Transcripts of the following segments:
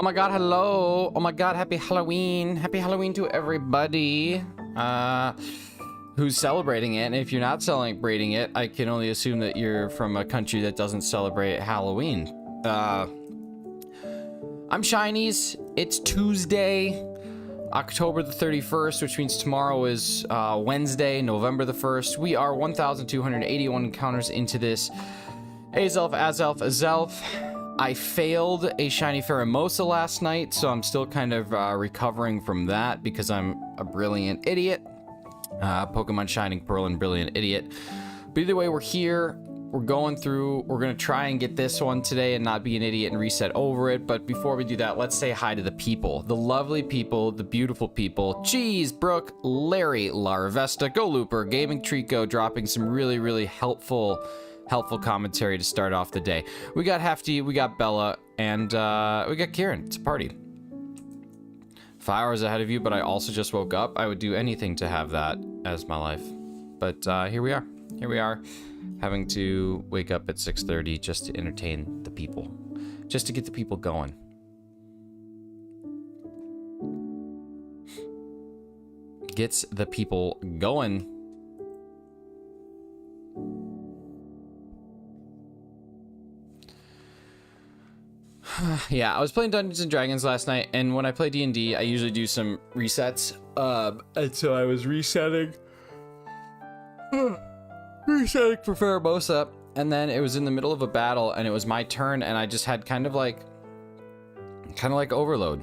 my god, hello. Oh my god, happy Halloween. Happy Halloween to everybody who's celebrating it. And if you're not celebrating it, I can only assume that you're from a country that doesn't celebrate Halloween. I'm Shinies. It's Tuesday, October the 31st, which means tomorrow is Wednesday, November the 1st. We are 1,281 encounters into this. Azelf. I failed a shiny Pheromosa last night, so I'm still kind of recovering from that because I'm a brilliant idiot. Pokemon Shining Pearl and Brilliant Idiot. But either way, we're here. We're going through. We're going to try and get this one today and not be an idiot and reset over it. But before we do that, let's say hi to the people. The lovely people, the beautiful people. Cheese, Brooke, Larry, Larvesta, Go Looper, Gaming Trico, dropping some really, really helpful commentary to start off the day. We got Hefty, we got Bella, and we got Kieran. It's a party. 5 hours ahead of you, but I also just woke up. I would do anything to have that as my life. But here we are. Here we are, having to wake up at 6:30 just to entertain the people. Just to get the people going. Gets the people going. Yeah, I was playing Dungeons and Dragons last night, and when I play D&D, I usually do some resets. And so I was resetting for Pheromosa, and then it was in the middle of a battle, and it was my turn, and I just had kind of like overload.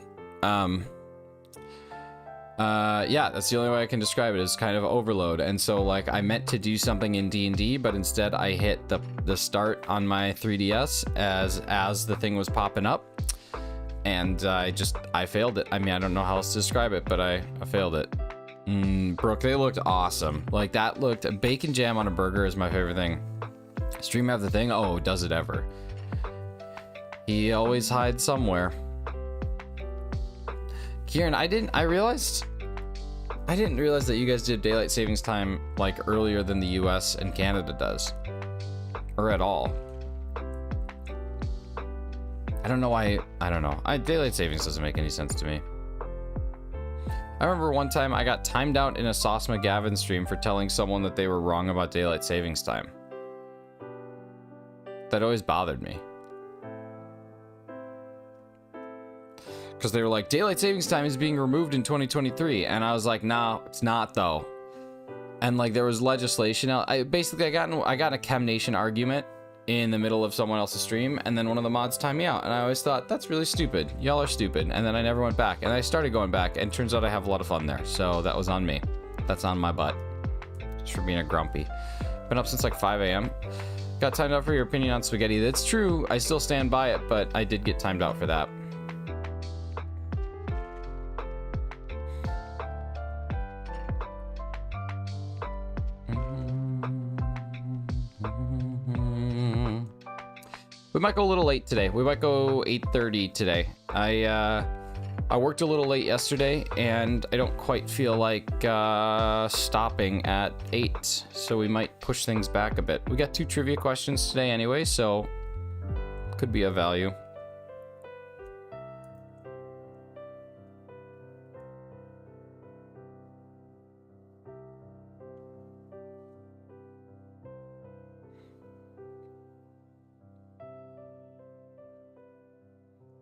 Yeah, that's the only way I can describe it, is kind of overload. And so like I meant to do something in D&D, but instead I hit the start on my 3DS as the thing was popping up, and I failed it. I mean, I don't know how else to describe it, but I failed it. Brooke, they looked awesome. Like, that looked... Bacon jam on a burger is my favorite thing. Stream have the thing? Oh, does it ever. He always hides somewhere. Kieran, I didn't realize that you guys did daylight savings time like earlier than the US and Canada does, or at all. I don't know why. I don't know. Daylight savings doesn't make any sense to me. I remember one time I got timed out in a Sauce McGavin stream for telling someone that they were wrong about daylight savings time. That always bothered me. Because they were like, daylight savings time is being removed in 2023, and I was like, no, it's not though. And like, there was legislation out. I got in a Chem Nation argument in the middle of someone else's stream, and then one of the mods timed me out, and I always thought, that's really stupid. Y'all are stupid. And then I never went back, and I started going back, and turns out I have a lot of fun there. So that was on me. That's on my butt. Just for being a grumpy. Been up since like 5 a.m. Got timed out for your opinion on spaghetti. That's true. I still stand by it, but I did get timed out for that. We might go a little late today. We might go 8:30 today. I worked a little late yesterday, and I don't quite feel like stopping at 8, so we might push things back a bit. We got 2 trivia questions today anyway, so could be of value.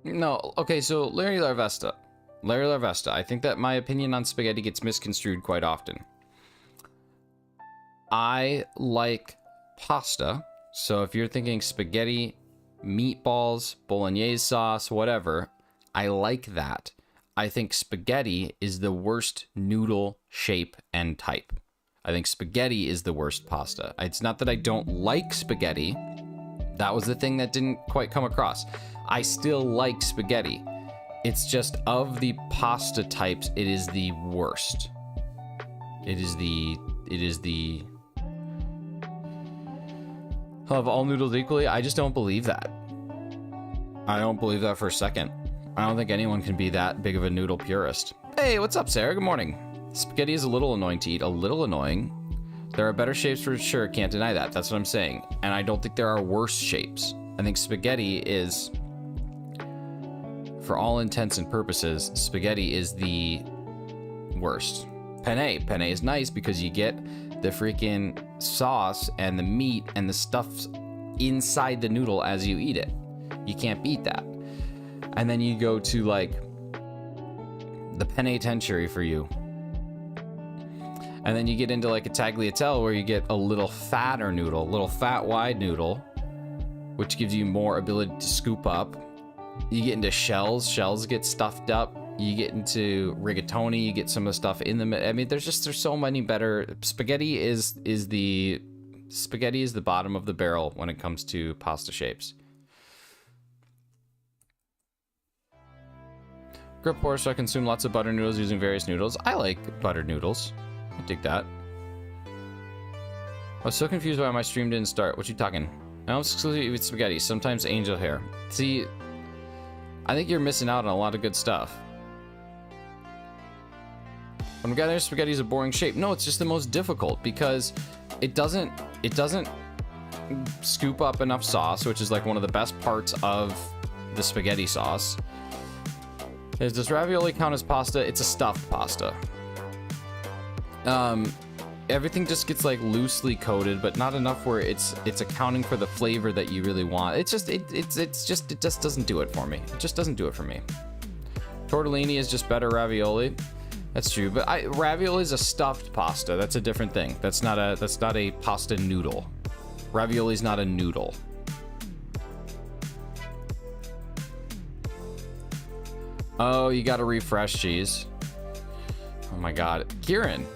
No, okay, so Larry Larvesta, I think that my opinion on spaghetti gets misconstrued quite often. I like pasta, so if you're thinking spaghetti, meatballs, bolognese sauce, whatever, I like that. I think spaghetti is the worst noodle shape and type. I think spaghetti is the worst pasta. It's not that I don't like spaghetti. That was the thing that didn't quite come across. I still like spaghetti. It's just, of the pasta types, it is the worst. It is the of all noodles equally. I just don't believe that. I don't believe that for a second. I don't think anyone can be that big of a noodle purist. Hey, what's up, Sarah? Good morning. Spaghetti is a little annoying to eat, a little annoying. There are better shapes for sure, can't deny that. That's what I'm saying. And I don't think there are worse shapes. I think spaghetti is, for all intents and purposes, spaghetti is the worst. Penne is nice because you get the freaking sauce and the meat and the stuff inside the noodle as you eat it. You can't beat that. And then you go to like the penne tenture for you. And then you get into like a tagliatelle where you get a little fatter noodle, little fat wide noodle, which gives you more ability to scoop up. You get into shells get stuffed up. You get into rigatoni, you get some of the stuff in the, I mean, there's so many better. Spaghetti is the bottom of the barrel when it comes to pasta shapes. Grip horse, I consume lots of butter noodles using various noodles. I like buttered noodles. I dig that. I was so confused why my stream didn't start. What you talking? I almost exclusively eat spaghetti, sometimes angel hair. See, I think you're missing out on a lot of good stuff. I'm gathering spaghetti is a boring shape. No, it's just the most difficult because it doesn't scoop up enough sauce, which is like one of the best parts of the spaghetti sauce. Does ravioli count as pasta? It's a stuffed pasta. Everything just gets like loosely coated, but not enough where it's accounting for the flavor that you really want. It just doesn't do it for me. It just doesn't do it for me. Tortellini is just better ravioli. That's true, but ravioli is a stuffed pasta. That's a different thing. That's not a pasta noodle. Ravioli is not a noodle. Oh, you gotta refresh cheese. Oh my god. Kieran.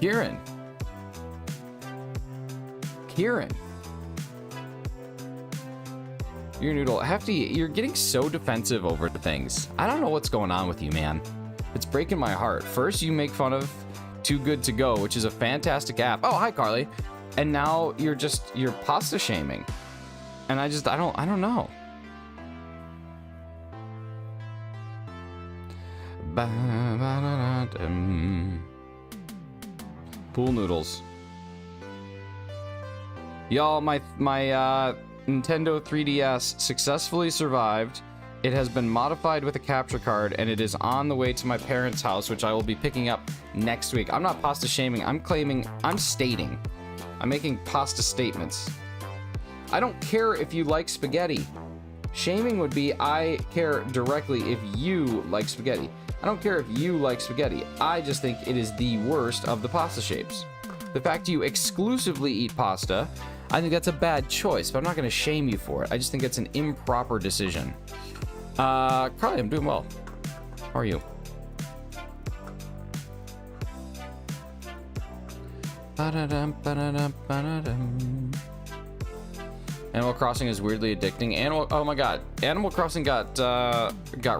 Your noodle. You're getting so defensive over things. I don't know what's going on with you, man. It's breaking my heart. First, you make fun of Too Good To Go, which is a fantastic app. Oh, hi, Carly. And now you're pasta shaming. And I don't know. Pool noodles. Y'all, my Nintendo 3DS successfully survived. It has been modified with a capture card, and it is on the way to my parents' house, which I will be picking up next week. I'm not pasta shaming. I'm stating. I'm making pasta statements. I don't care if you like spaghetti. Shaming would be I care directly if you like spaghetti. I don't care if you like spaghetti. I just think it is the worst of the pasta shapes. The fact you exclusively eat pasta, I think that's a bad choice, but I'm not going to shame you for it. I just think it's an improper decision. Carly, I'm doing well. How are you? Animal Crossing is weirdly addicting. Oh my god, Animal Crossing got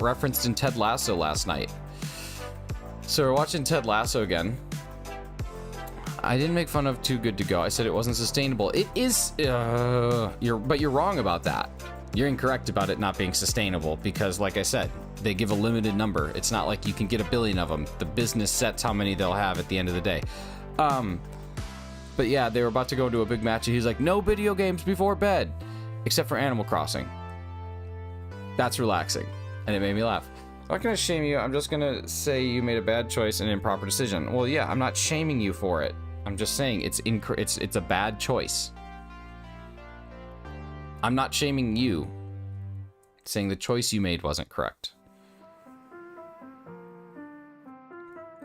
referenced in Ted Lasso last night. So we're watching Ted Lasso again. I didn't make fun of Too Good To Go. I said it wasn't sustainable. It is. But you're wrong about that. You're incorrect about it not being sustainable because, like I said, they give a limited number. It's not like you can get 1 billion of them. The business sets how many they'll have at the end of the day. But yeah, they were about to go into a big match, and he's like, no video games before bed, except for Animal Crossing. That's relaxing, and it made me laugh. I'm not gonna shame you. I'm just gonna say you made a bad choice and an improper decision. Well, yeah, I'm not shaming you for it. I'm just saying it's a bad choice. I'm not shaming you. Saying the choice you made wasn't correct.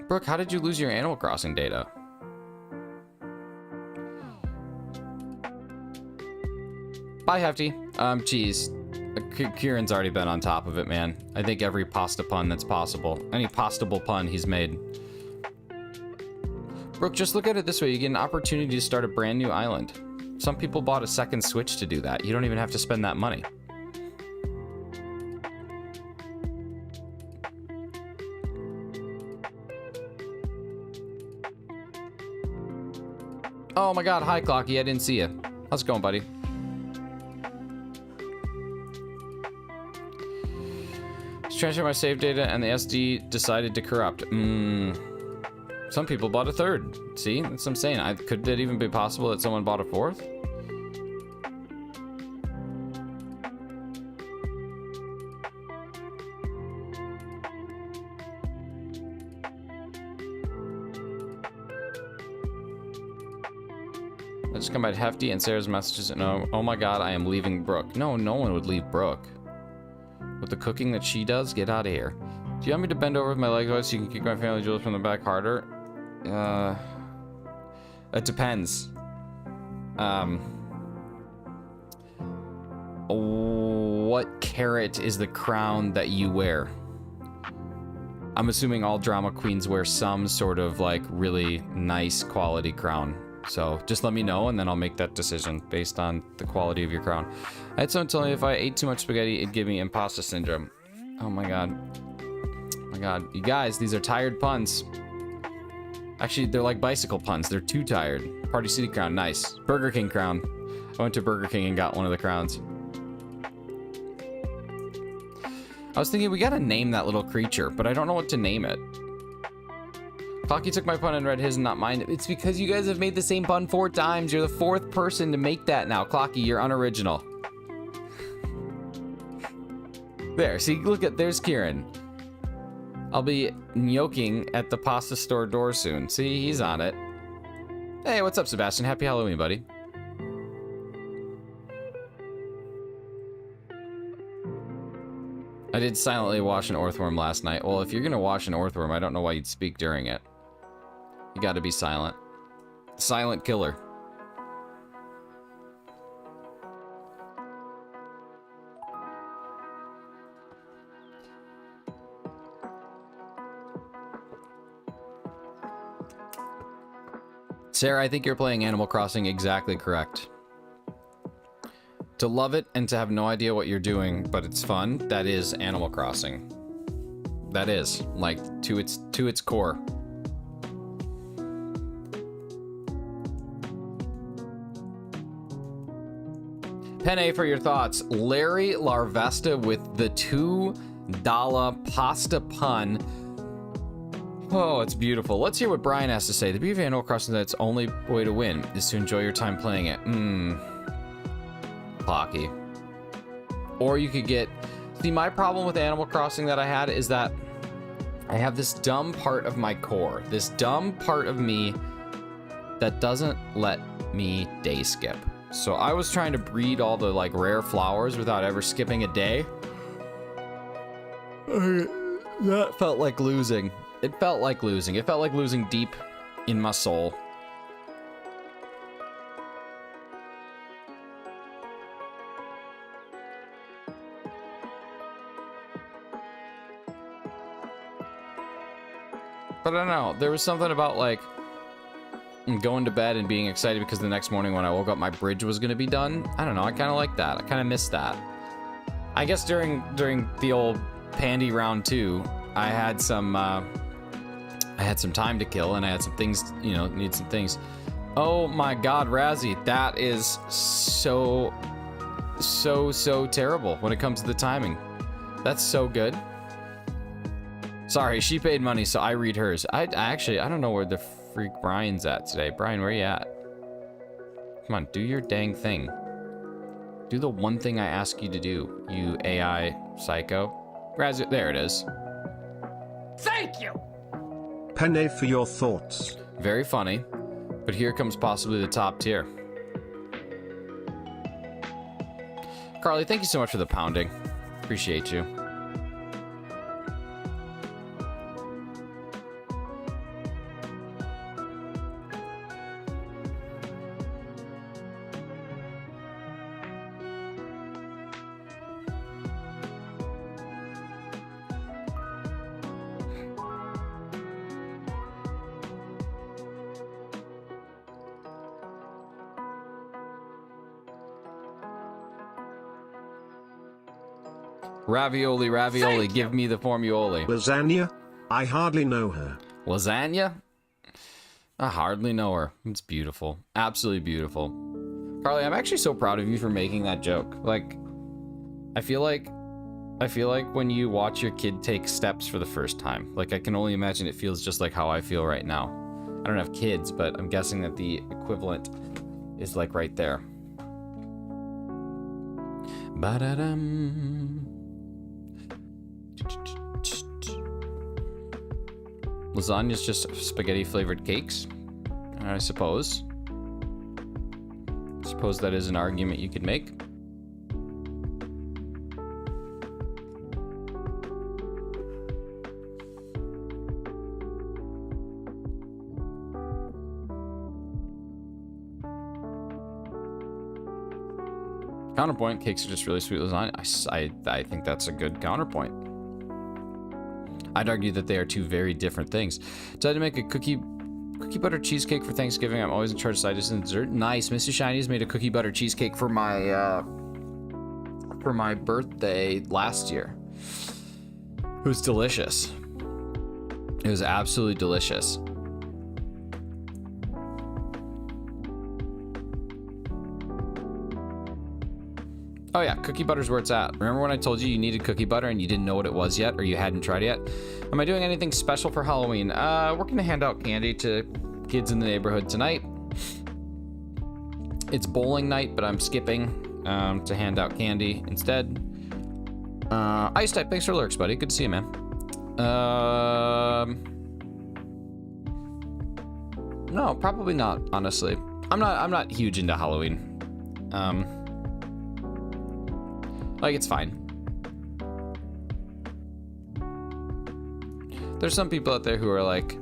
Brooke, how did you lose your Animal Crossing data? Bye, Hefty. Cheese. Kieran's already been on top of it, man. I think every pasta pun that's possible. Any postable pun he's made. Brooke, just look at it this way. You get an opportunity to start a brand new island. Some people bought a second Switch to do that. You don't even have to spend that money. Oh my god, hi Clocky, I didn't see you. How's it going, buddy? Transfer my save data and the SD decided to corrupt. Some people bought a third. See, that's what I'm saying. Could it even be possible that someone bought a fourth? I just come by Hefty and Sarah's messages and oh my god, I am leaving Brooke. No, no one would leave Brooke. With the cooking that she does, get out of here. Do you want me to bend over with my legs out so you can kick my family jewels from the back harder? It depends. What carat is the crown that you wear? I'm assuming all drama queens wear some sort of like really nice quality crown. So just let me know and then I'll make that decision based on the quality of your crown. I had someone tell me if I ate too much spaghetti, it'd give me imposter syndrome. Oh my god. Oh my god. You guys, these are tired puns. Actually, they're like bicycle puns. They're too tired. Party City crown, nice. Burger King crown. I went to Burger King and got one of the crowns. I was thinking we gotta name that little creature, but I don't know what to name it. Clocky took my pun and read his and not mine. It's because you guys have made the same pun 4 times. You're the 4th person to make that now. Clocky, you're unoriginal. There, see, look at, there's Kieran. I'll be gnocching at the pasta store door soon. See, he's on it. Hey, what's up, Sebastian? Happy Halloween, buddy. I did silently wash an orthworm last night. Well, if you're gonna wash an orthworm, I don't know why you'd speak during it. You gotta be silent. Silent killer. Sarah, I think you're playing Animal Crossing exactly correct. To love it and to have no idea what you're doing, but it's fun, that is Animal Crossing. That is, like, to its core. Penne for your thoughts. Larry Larvesta with the $2 pasta pun. Oh, it's beautiful. Let's hear what Brian has to say. The beauty of Animal Crossing is that its only way to win is to enjoy your time playing it. Clocky. Or you could get... See, my problem with Animal Crossing that I had is that I have this dumb part of my core. This dumb part of me that doesn't let me day skip. So I was trying to breed all the, like, rare flowers without ever skipping a day. That felt like losing. It felt like losing. It felt like losing deep in my soul. But I don't know, there was something about like going to bed and being excited because the next morning when I woke up my bridge was gonna be done. I don't know, I kind of like that. I kind of miss that. I guess during the old Pandy round 2, I had some time to kill and I had some things, you know, need some things. Oh my god, Razzie, that is so terrible when it comes to the timing. That's so good. Sorry, she paid money, so I read hers. I don't know where the freak Brian's at today. Brian, where you at? Come on, do your dang thing. Do the one thing I ask you to do, you AI psycho. Razzie, there it is. Thank you! Penne for your thoughts. Very funny, but here comes possibly the top tier. Carly, thank you so much for the pounding. Appreciate you. Ravioli, ravioli, give me the formuoli. Lasagna? I hardly know her. Lasagna? I hardly know her. It's beautiful. Absolutely beautiful. Carly, I'm actually so proud of you for making that joke. Like, I feel like when you watch your kid take steps for the first time, like I can only imagine it feels just like how I feel right now. I don't have kids, but I'm guessing that the equivalent is like right there. Ba-da-dum. Lasagna's just spaghetti flavored cakes, I suppose. suppose that is an argument you could make. Counterpoint, cakes are just really sweet lasagna. I think that's a good counterpoint. I'd argue that they are two very different things. Decided to make a cookie butter cheesecake for Thanksgiving. I'm always in charge of side dishes and dessert. Nice. Mr. Shiny's made a cookie butter cheesecake for my birthday last year. It was delicious. It was absolutely delicious. Oh yeah, cookie butter's where it's at. Remember when I told you you needed cookie butter and you didn't know what it was yet, or you hadn't tried it yet? Am I doing anything special for Halloween? We're gonna hand out candy to kids in the neighborhood tonight. It's bowling night, but I'm skipping to hand out candy instead. Ice Type, thanks for lurks, buddy. Good to see you, man. No, probably not, honestly. I'm not huge into Halloween. Like, it's fine. There's some people out there who are like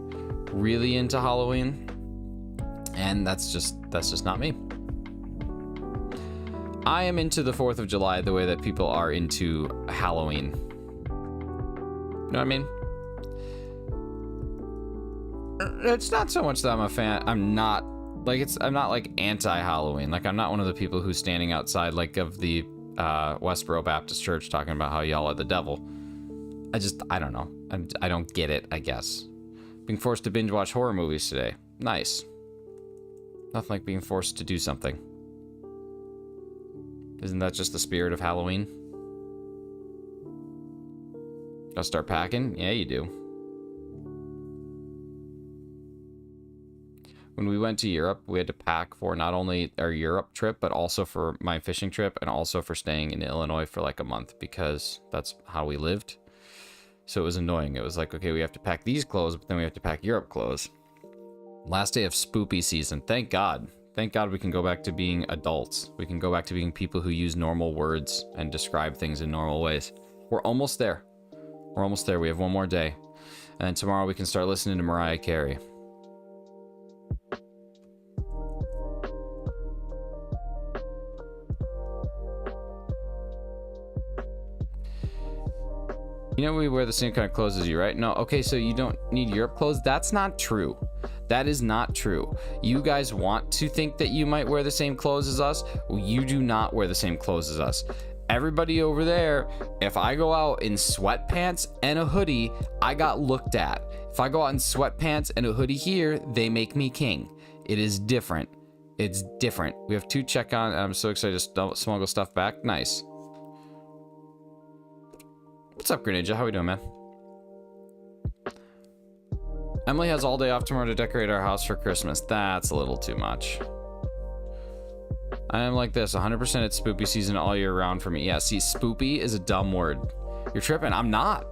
really into Halloween, and that's just not me. I am into the 4th of July the way that people are into Halloween. You know what I mean? It's not so much that I'm a fan. I'm not like anti-Halloween. Like, I'm not one of the people who's standing outside like of the Westboro Baptist Church talking about how y'all are the devil. I don't know. I don't get it, I guess. Being forced to binge watch horror movies today. Nice. Nothing like being forced to do something. Isn't that just the spirit of Halloween? Gotta start packing? Yeah, you do. When we went to Europe, we had to pack for not only our Europe trip, but also for my fishing trip and also for staying in Illinois for like a month because that's how we lived. So it was annoying. It was like, okay, we have to pack these clothes, but then we have to pack Europe clothes. Last day of spoopy season. Thank God. Thank God we can go back to being adults. We can go back to being people who use normal words and describe things in normal ways. We're almost there. We're almost there. We have one more day. And then tomorrow we can start listening to Mariah Carey. You know we wear the same kind of clothes as you, right? No, okay, so you don't need Europe clothes? That's not true. That is not true. You guys want to think that you might wear the same clothes as us? Well, you do not wear the same clothes as us. Everybody over there, if I go out in sweatpants and a hoodie, I got looked at. If I go out in sweatpants and a hoodie here, they make me king. It is different. It's different. We have 2 check on. I'm so excited to smuggle stuff back. Nice. What's up, Greninja? How we doing, man? Emily has all day off tomorrow to decorate our house for Christmas. That's a little too much. I am like this. 100% it's spoopy season all year round for me. Yeah, see, spoopy is a dumb word. You're tripping. I'm not.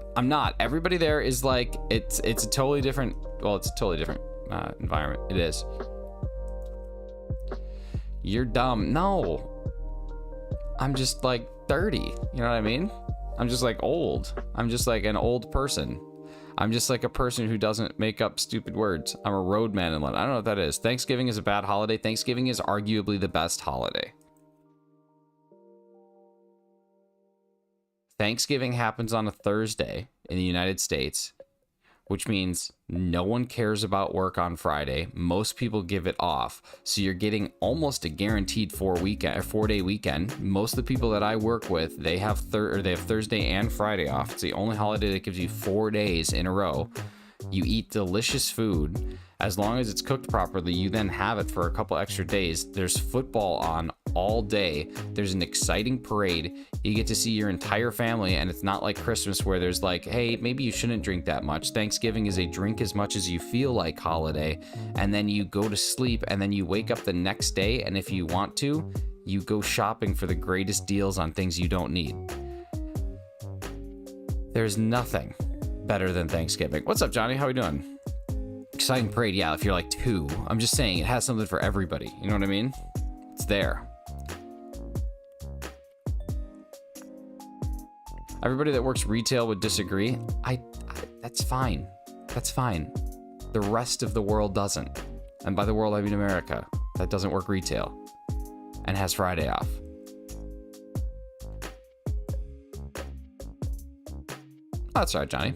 Everybody there is like, it's a totally different, well, it's a totally different environment. It is. You're dumb. No. I'm just like 30. You know what I mean? I'm just like old. I'm just like an old person. I'm just like a person who doesn't make up stupid words. I'm a roadman in London. I don't know what that is. Thanksgiving is a bad holiday. Thanksgiving is arguably the best holiday. Thanksgiving happens on a Thursday in the United States, which means no one cares about work on Friday. Most people give it off. So you're getting almost a guaranteed 4-day weekend. Most of the people that I work with, they have Thursday and Friday off. It's the only holiday that gives you 4 days in a row. You eat delicious food. As long as it's cooked properly, you then have it for a couple extra days. There's football on all day. There's an exciting parade. You get to see your entire family, and it's not like Christmas where there's like, hey, maybe you shouldn't drink that much. Thanksgiving is a drink as much as you feel like holiday, and then you go to sleep, and then you wake up the next day, and if you want to, you go shopping for the greatest deals on things you don't need. There's nothing better than Thanksgiving. What's up, Johnny? How we doing? Exciting parade, yeah, if you're like 2. I'm just saying, it has something for everybody. You know what I mean? It's there. Everybody that works retail would disagree. That's fine. That's fine. The rest of the world doesn't. And by the world, I mean America. That doesn't work retail and has Friday off. Oh, that's all right, Johnny.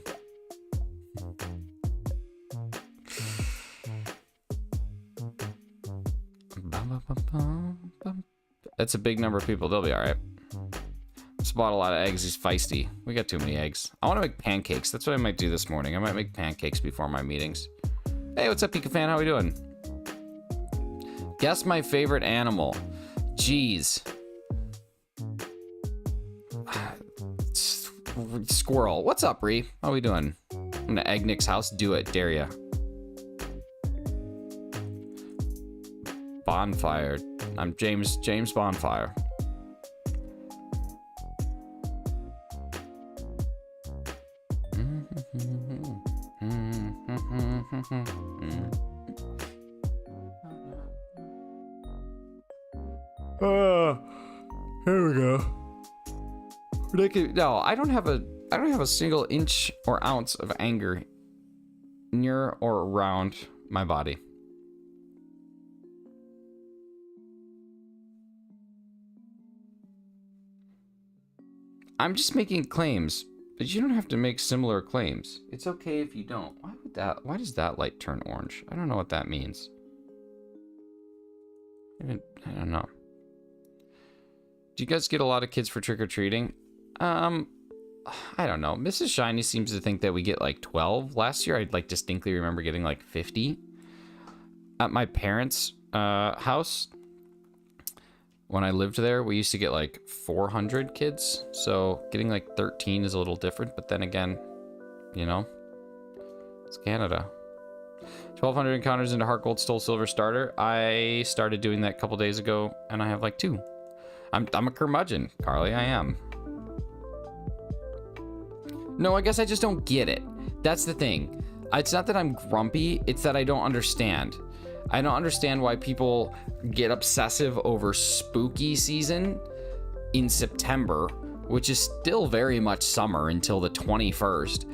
That's a big number of people. They'll be all right. Just bought a lot of eggs. He's feisty. We got too many eggs. I want to make pancakes. That's what I might do this morning. I might make pancakes before my meetings. Hey, what's up, Pika fan? How we doing? Guess my favorite animal. Jeez. Squirrel. What's up, Ree? How we doing? I'm gonna egg Nick's house. Do it. Dare ya. Bonfire. I'm James Bonfire. Here we go. No, I don't have a single inch or ounce of anger near or around my body. I'm just making claims, but you don't have to make similar claims. It's okay if you don't. Why does that light turn orange? I don't know what that means. I don't know. Do you guys get a lot of kids for trick-or-treating? I don't know. Mrs. Shiny seems to think that we get like 12. Last year, I like distinctly remember getting like 50. At my parents' house, when I lived there, we used to get like 400 kids. So getting like 13 is a little different. But then again, you know, it's Canada. 1,200 encounters into Heart Gold Stole Silver starter. I started doing that a couple days ago, and I have like 2. I'm a curmudgeon, Carly. I am. No, I guess I just don't get it. That's the thing. It's not that I'm grumpy. It's that I don't understand. I don't understand why people get obsessive over spooky season in September, which is still very much summer until the 21st.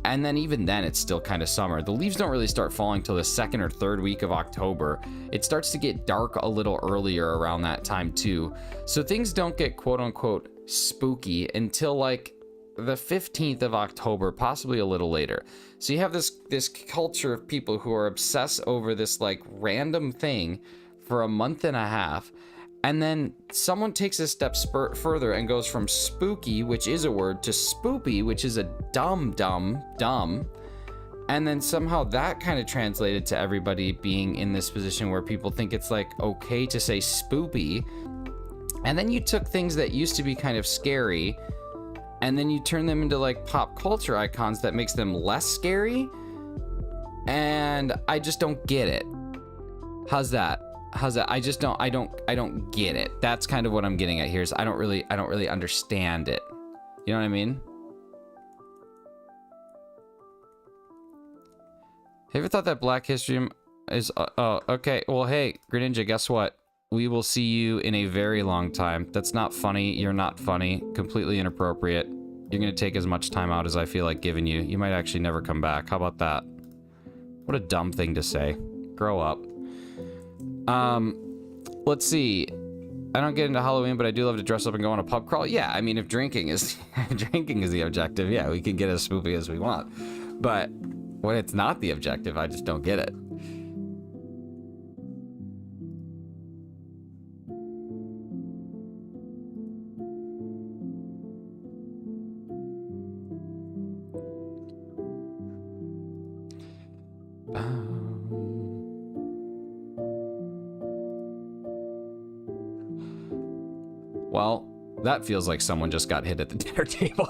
And then even then, it's still kind of summer. The leaves don't really start falling till the second or third week of October. It starts to get dark a little earlier around that time too. So things don't get quote unquote spooky until like the 15th of October, possibly a little later. So you have this culture of people who are obsessed over this like random thing for a month and a half. And then someone takes a step further and goes from spooky, which is a word, to spoopy, which is a dumb. And then somehow that kind of translated to everybody being in this position where people think it's like okay to say spoopy. And then you took things that used to be kind of scary and then you turn them into like pop culture icons that makes them less scary. And I just don't get it. How's that? I don't get it. That's kind of what I'm getting at here is I don't really understand it. You know what I mean? Have you ever thought that Black History is okay. Well, hey, Greninja, guess what? We will see you in a very long time. That's not funny. You're not funny. Completely inappropriate. You're gonna take as much time out as I feel like giving you. You might actually never come back. How about that? What a dumb thing to say. Grow up. Let's see. I don't get into Halloween, but I do love to dress up and go on a pub crawl. Yeah, I mean, if drinking is the objective, yeah, we can get as spoopy as we want. But when it's not the objective, I just don't get it. Well, that feels like someone just got hit at the dinner table.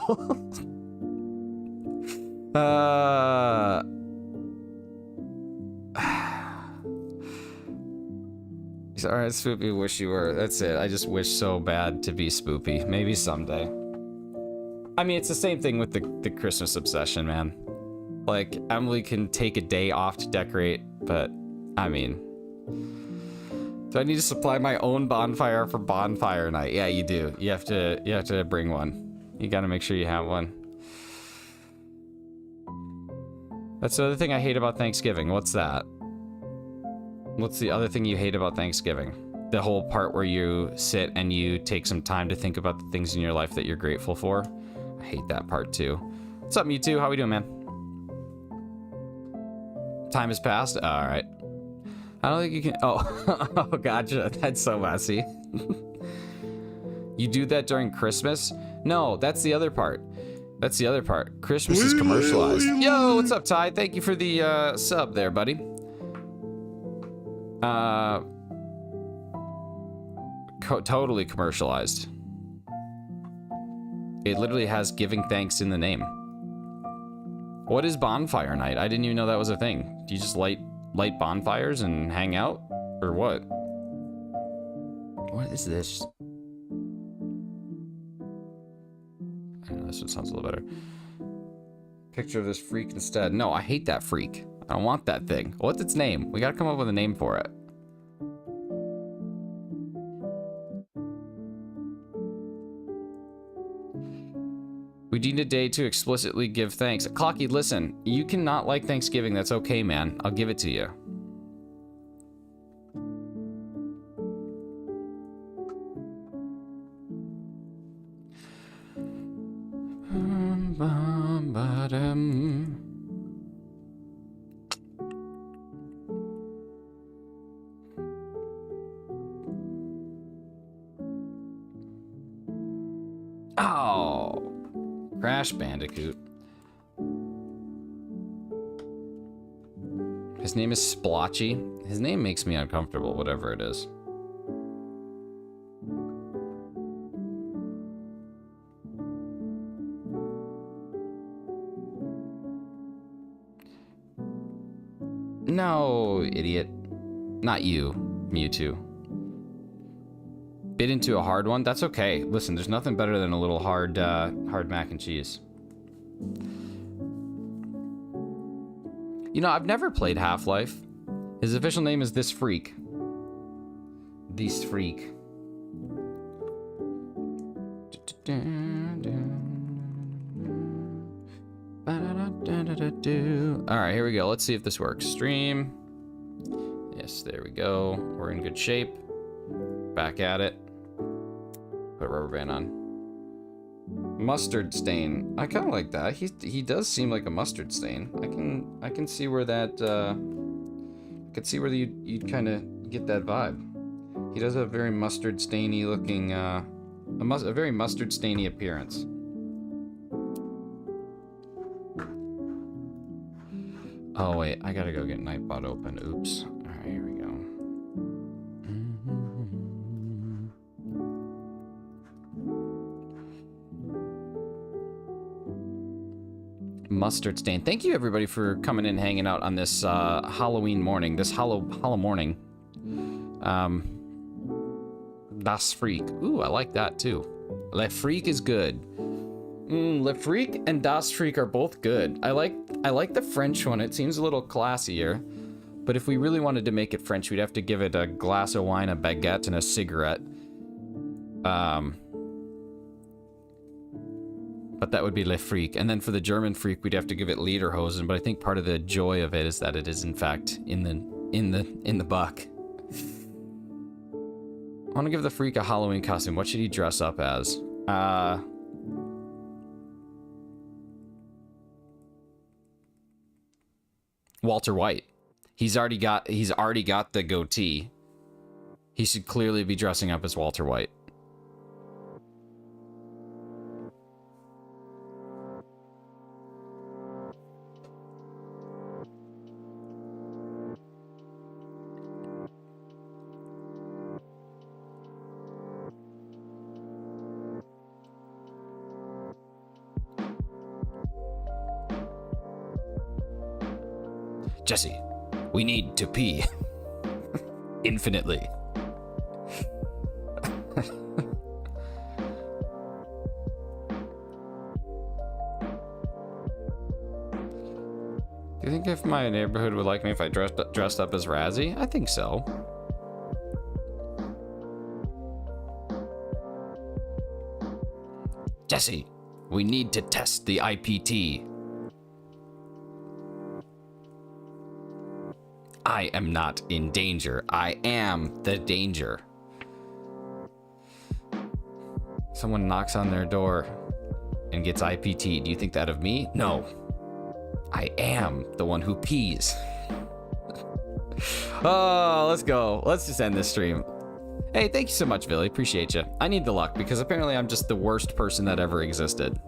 Alright, Spoopy, wish you were. That's it. I just wish so bad to be Spoopy. Maybe someday. I mean, it's the same thing with the Christmas obsession, man. Like, Emily can take a day off to decorate, but, I mean... Do I need to supply my own bonfire for bonfire night? Yeah, you do. You have to bring one. You gotta make sure you have one. That's the other thing I hate about Thanksgiving. What's that? What's the other thing you hate about Thanksgiving? The whole part where you sit and you take some time to think about the things in your life that you're grateful for. I hate that part too. What's up, Mewtwo? How we doing, man? Time has passed? All right. I don't think you can... Oh, oh, gotcha. That's so messy. You do that during Christmas? No, that's the other part. That's the other part. Christmas is commercialized. Yo, what's up, Ty? Thank you for the sub there, buddy. Totally commercialized. It literally has giving thanks in the name. What is bonfire night? I didn't even know that was a thing. Do you just light bonfires and hang out? Or what? What is this? I don't know, this one sounds a little better. Picture of this freak instead. No, I hate that freak. I don't want that thing. What's its name? We gotta come up with a name for it. We need a day to explicitly give thanks. Clocky, listen. You cannot like Thanksgiving. That's okay, man. I'll give it to you. Oh, Crash Bandicoot. His name is Splotchy. His name makes me uncomfortable, whatever it is. No, idiot. Not you, Mewtwo. Bit into a hard one? That's okay. Listen, there's nothing better than a little hard mac and cheese. You know, I've never played Half-Life. His official name is This Freak. This Freak. Alright, here we go. Let's see if this works. Stream. Yes, there we go. We're in good shape. Back at it. Put a rubber band on. Mustard stain. I kind of like that. He does seem like a mustard stain. I can see where that I could see where you'd kind of get that vibe. He does have a very mustard stainy looking a very mustard stainy appearance. Oh wait, I gotta go get Nightbot open. Oops. Alright, here we go. Mustard stain. Thank you everybody for coming in, hanging out on this Halloween morning. This hollow morning. Das Freak. Ooh, I like that too. Le Freak is good. Le Freak and Das Freak are both good. I like the French one. It seems a little classier. But if we really wanted to make it French, we'd have to give it a glass of wine, a baguette, and a cigarette. But that would be Le Freak. And then for the German Freak, we'd have to give it Lederhosen. But I think part of the joy of it is that it is in fact in the buck. I want to give the Freak a Halloween costume. What should he dress up as? Walter White. He's already got the goatee. He should clearly be dressing up as Walter White. Jesse, we need to pee. Infinitely. Do you think if my neighborhood would like me if I dressed up as Razzie? I think so. Jesse, We need to test the IPT. I am not in danger. I am the danger. Someone knocks on their door and gets IPT. Do you think that of me? No. I am the one who pees. Oh, let's go. Let's just end this stream. Hey, thank you so much, Billy. Appreciate you. I need the luck because apparently I'm just the worst person that ever existed.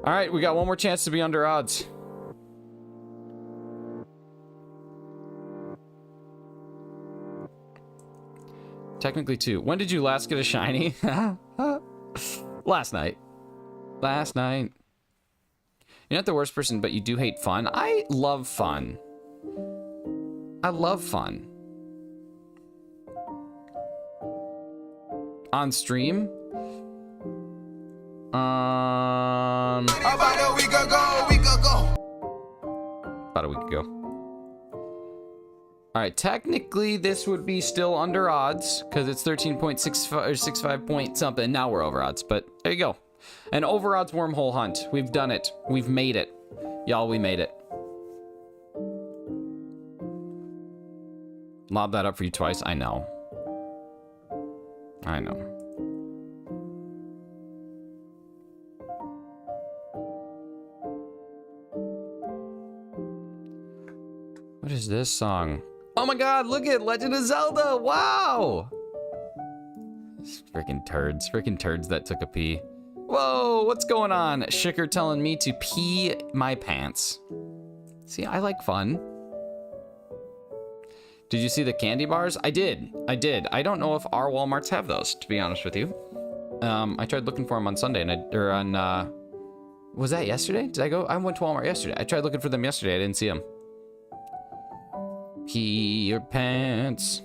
All right, we got one more chance to be under odds. Technically two. When did you last get a shiny? Last night. Last night. You're not the worst person, but you do hate fun. I love fun. I love fun. On stream? About a week ago. About a week ago. All right, technically this would be still under odds because it's 13.65 or 65 point something. Now we're over odds, but there you go. An over odds wormhole hunt. We've done it. We've made it. Y'all, we made it. Lob that up for you twice. I know. I know. What is this song? Oh my god, look at Legend of Zelda! Wow! Freaking turds that took a pee. Whoa, what's going on? Shicker telling me to pee my pants. See, I like fun. Did you see the candy bars? I did. I don't know if our Walmarts have those, to be honest with you. I tried looking for them on Sunday, and was that yesterday? Did I go? I went to Walmart yesterday. I tried looking for them yesterday. I didn't see them. Pee your pants.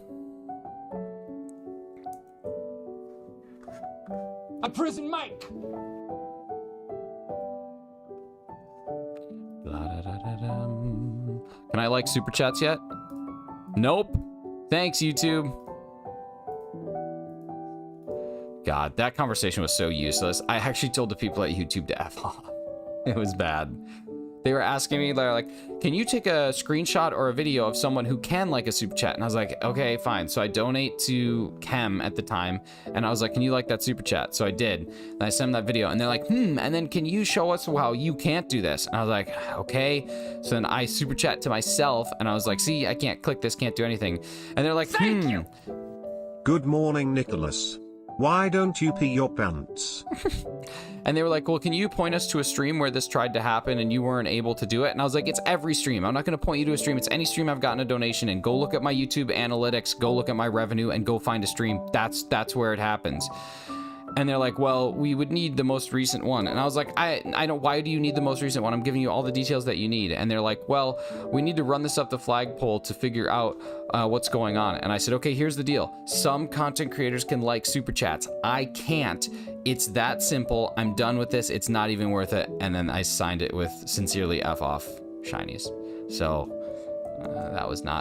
A prison mic. Can I like super chats yet? Nope. Thanks, YouTube. God, that conversation was so useless. I actually told the people at YouTube to F off. It was bad. They were asking me, they're like, can you take a screenshot or a video of someone who can like a super chat? And I was like, okay, fine. So I donate to Chem at the time. And I was like, can you like that super chat? So I did. And I sent them that video. And they're like, and then can you show us how you can't do this? And I was like, okay. So then I super chat to myself. And I was like, see, I can't click this, can't do anything. And they're like, Thank you. Good morning, Nicholas. Why don't you pee your pants? And they were like, well, can you point us to a stream where this tried to happen and you weren't able to do it? And I was like, it's every stream. I'm not going to point you to a stream. It's any stream I've gotten a donation in. Go look at my YouTube analytics. Go look at my revenue and go find a stream. That's where it happens. And they're like, well, we would need the most recent one. And I was like, I don't, why do you need the most recent one? I'm giving you all the details that you need. And they're like, well, we need to run this up the flagpole to figure out what's going on. And I said, okay, here's the deal. Some content creators can like super chats. I can't. It's that simple. I'm done with this. It's not even worth it. And then I signed it with sincerely F off shinies. So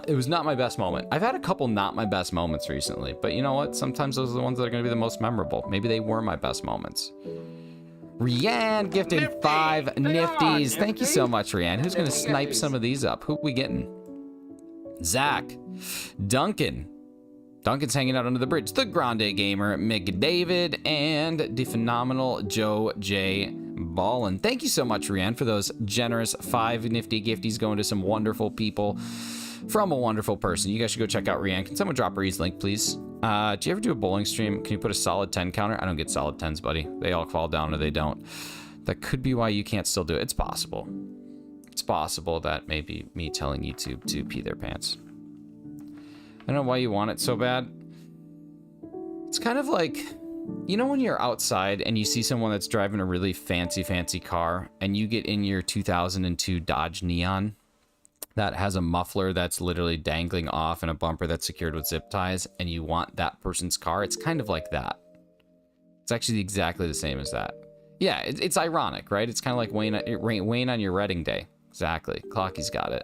it was not my best moment. I've had a couple not my best moments recently, but you know what? Sometimes those are the ones that are going to be the most memorable. Maybe they were my best moments. Rianne gifted Nifty. 5 Nifties. Thank you so much, Rianne. Who's going to snipe some of these up? Who we getting? Zach. Duncan. Duncan's hanging out under the bridge. The Grande Gamer, McDavid, and the phenomenal Joe J. Ballin. Thank you so much, Rianne, for those generous 5 nifty gifties going to some wonderful people from a wonderful person. You guys should go check out Rianne. Can someone drop Ree's link, please? Do you ever do a bowling stream? Can you put a solid 10 counter? I don't get solid 10s, buddy. They all fall down or they don't. That could be why you can't still do it. It's possible. It's possible that may be me telling YouTube to pee their pants. I don't know why you want it so bad. It's kind of like, you know when you're outside and you see someone that's driving a really fancy car and you get in your 2002 Dodge Neon that has a muffler that's literally dangling off and a bumper that's secured with zip ties and you want that person's car? It's kind of like that. It's actually exactly the same as that. Yeah, it's ironic, right? It's kind of like Wayne on your wedding day. Exactly. Clocky's got it.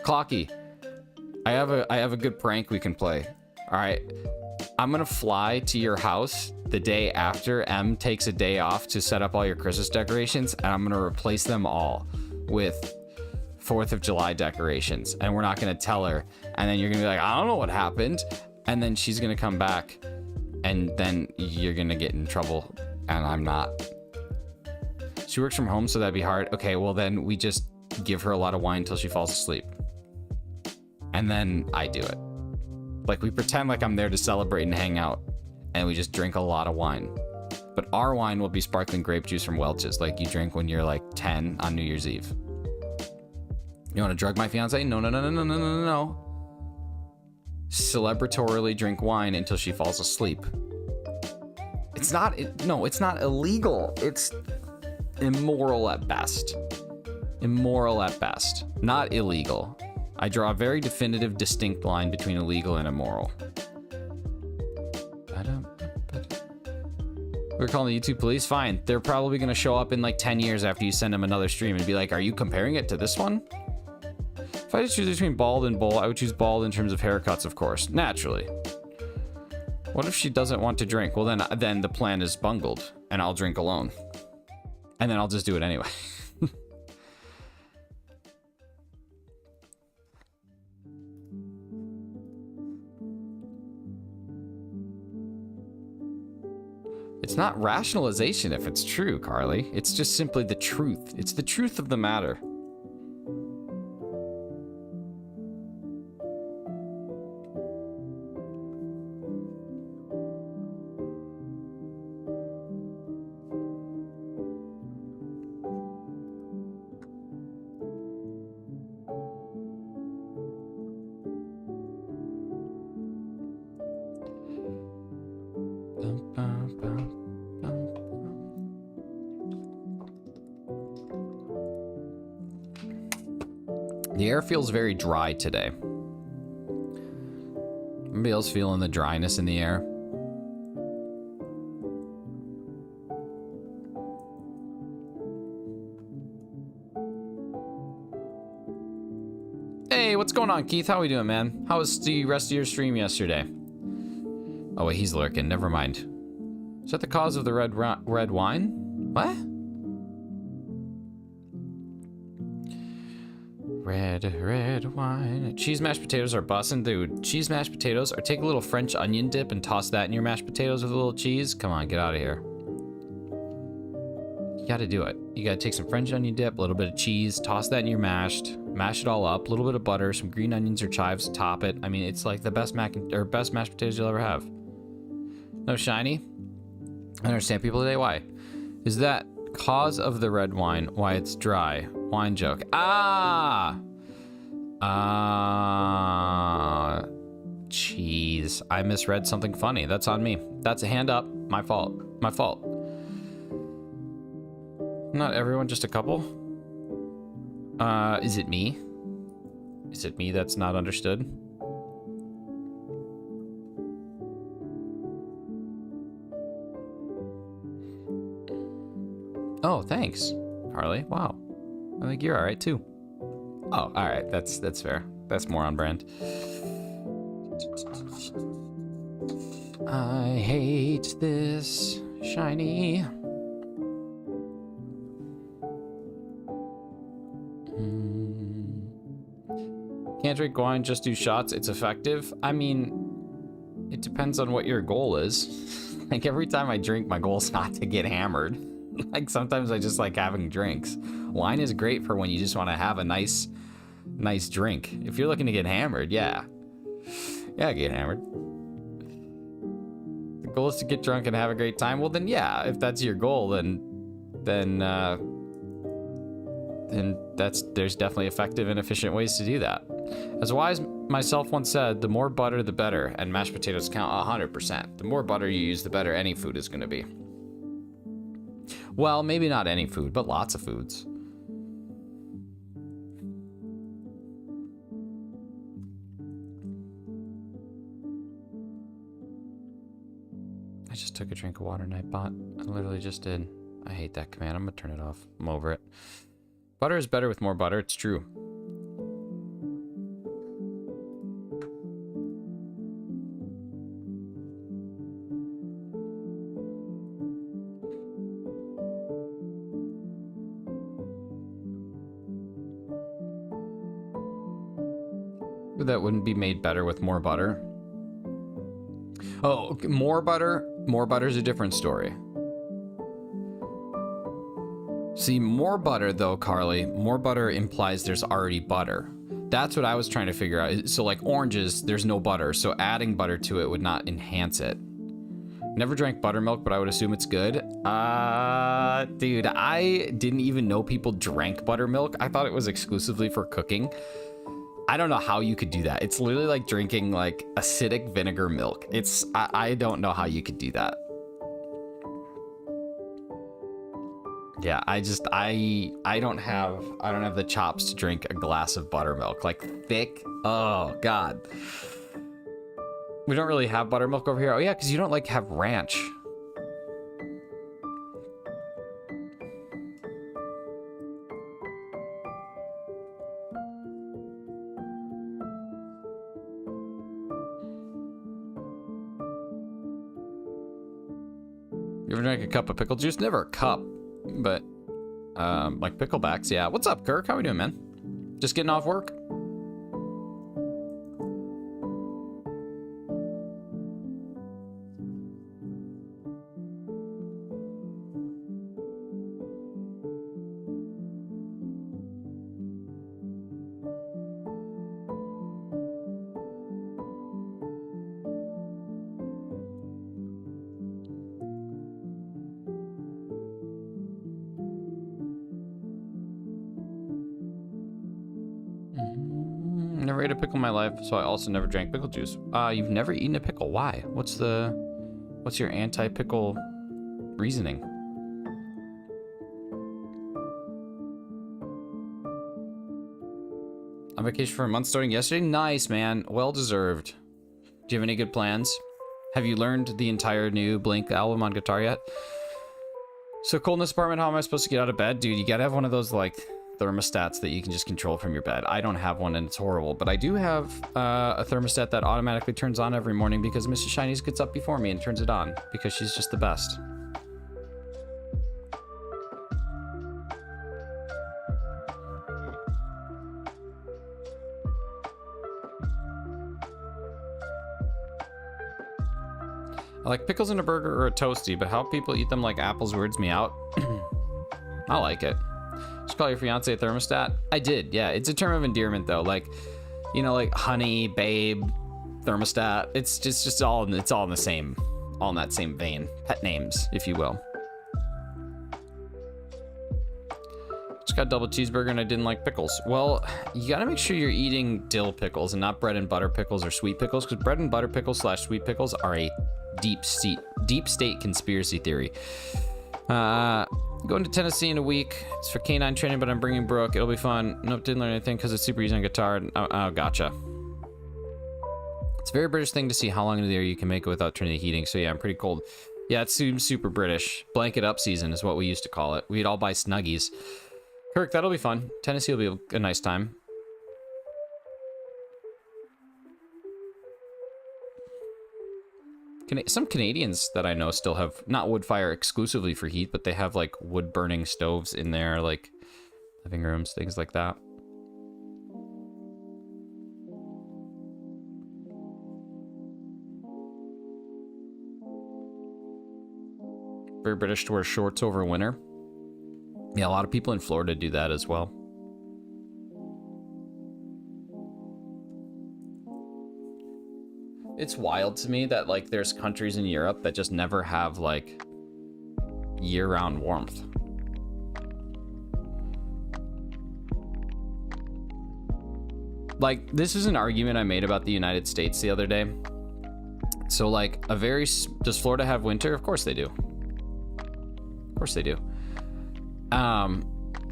Clocky, I have a good prank we can play. All right, I'm gonna fly to your house the day after M takes a day off to set up all your Christmas decorations, and I'm gonna replace them all with 4th of July decorations, and we're not gonna tell her, and then you're gonna be like, I don't know what happened, and then she's gonna come back, and then you're gonna get in trouble, and I'm not. She works from home, so that'd be hard. Okay, well then we just give her a lot of wine until she falls asleep, and then I do it. Like, we pretend like I'm there to celebrate and hang out, and we just drink a lot of wine. But our wine will be sparkling grape juice from Welch's, like you drink when you're like 10 on New Year's Eve. You want to drug my fiance? No, no, no, no, no, no, no, no. Celebratorily drink wine until she falls asleep. It's not, no, it's not illegal. It's immoral at best. Immoral at best. Not illegal. I draw a very definitive, distinct line between illegal and immoral. We're calling the YouTube police? Fine. They're probably going to show up in like 10 years after you send them another stream and be like, are you comparing it to this one? If I had to choose between bald and bowl, I would choose bald in terms of haircuts, of course. Naturally. What if she doesn't want to drink? Well, then the plan is bungled, and I'll drink alone. And then I'll just do it anyway. It's not rationalization if it's true, Carly. It's just simply the truth. It's the truth of the matter. The air feels very dry today. Anybody else feeling the dryness in the air? Hey, what's going on, Keith? How we doing, man? How was the rest of your stream yesterday? Oh, wait, he's lurking. Never mind. Is that the cause of the red wine? What? Red wine. Cheese mashed potatoes are bussin', dude. Cheese mashed potatoes, or take a little French onion dip and toss that in your mashed potatoes with a little cheese. Come on, get out of here. You gotta do it. You gotta take some French onion dip, a little bit of cheese, toss that in your mashed, mash it all up, a little bit of butter, some green onions or chives, top it. I mean, it's like the best best mashed potatoes you'll ever have. No shiny. I understand people today. Why? Is that cause of the red wine? Why it's dry? Wine joke. Jeez. I misread something funny. That's on me. That's a hand up. My fault. My fault. Not everyone, just a couple. Is it me? Is it me that's not understood? Oh, thanks, Harley. Wow. I think you're all right too. Oh, all right. That's fair. That's more on brand. I hate this shiny. Can't drink wine, just do shots. It's effective. I mean, it depends on what your goal is. Like, every time I drink, my goal is not to get hammered. Like, sometimes I just like having drinks. Wine is great for when you just want to have a nice drink. If you're looking to get hammered, yeah, get hammered. The goal is to get drunk and have a great time. Well, then, yeah, if that's your goal, then there's definitely effective and efficient ways to do that. As Wise myself once said, the more butter, the better, and mashed potatoes count 100%. The more butter you use, the better any food is going to be. Well, maybe not any food, but lots of foods. I just took a drink of water, Nightbot. I literally just did. I hate that command. I'm gonna turn it off. I'm over it. Butter is better with more butter. It's true. that wouldn't be made better with more butter. Oh, more butter? More butter's a different story. See, more butter though, Carly, more butter implies there's already butter. That's what I was trying to figure out. So like oranges, there's no butter, so adding butter to it would not enhance it. Never drank buttermilk, but I would assume it's good. Dude, I didn't even know people drank buttermilk. I thought it was exclusively for cooking. I don't know how you could do that. It's literally like drinking like acidic vinegar milk. I don't know how you could do that. Yeah, I don't have the chops to drink a glass of buttermilk. Like thick. Oh God. We don't really have buttermilk over here. Oh yeah, because you don't like have ranch. You ever drank a cup of pickle juice? Never a cup, but like picklebacks, yeah. What's up, Kirk? How we doing, man? Just getting off work? Never ate a pickle in my life, so I also never drank pickle juice. You've never eaten a pickle. Why? What's your anti-pickle reasoning? On vacation for a month starting yesterday? Nice, man. Well deserved. Do you have any good plans? Have you learned the entire new Blink album on guitar yet? So coldness apartment, how am I supposed to get out of bed? Dude, you gotta have one of those like thermostats that you can just control from your bed. I don't have one and it's horrible, but I do have a thermostat that automatically turns on every morning because Mrs. Shinies gets up before me and turns it on because she's just the best. I like pickles in a burger or a toasty, but how people eat them like apples weirds me out. I like it. Just call your fiance a thermostat? I did, yeah. It's a term of endearment though. Like, you know, like honey, babe, thermostat. It's just all in the same, all in that same vein. Pet names, if you will. Just got a double cheeseburger and I didn't like pickles. Well, you gotta make sure you're eating dill pickles and not bread and butter pickles or sweet pickles, because bread and butter pickles / sweet pickles are a deep state conspiracy theory. Going to Tennessee in a week. It's for canine training, but I'm bringing Brooke. It'll be fun. Nope, didn't learn anything because it's super easy on guitar. Oh, gotcha. It's a very British thing to see how long into the air you can make it without turning the heating. So yeah, I'm pretty cold. Yeah, it seems super British. Blanket up season is what we used to call it. We'd all buy Snuggies. Kirk, that'll be fun. Tennessee will be a nice time. Some Canadians that I know still have not wood fire exclusively for heat, but they have like wood burning stoves in their like living rooms, things like that. Very British to wear shorts over winter. Yeah, a lot of people in Florida do that as well. It's wild to me that like there's countries in Europe that just never have like year-round warmth. Like this is an argument I made about the United States the other day. So like does Florida have winter? Of course they do. Of course they do.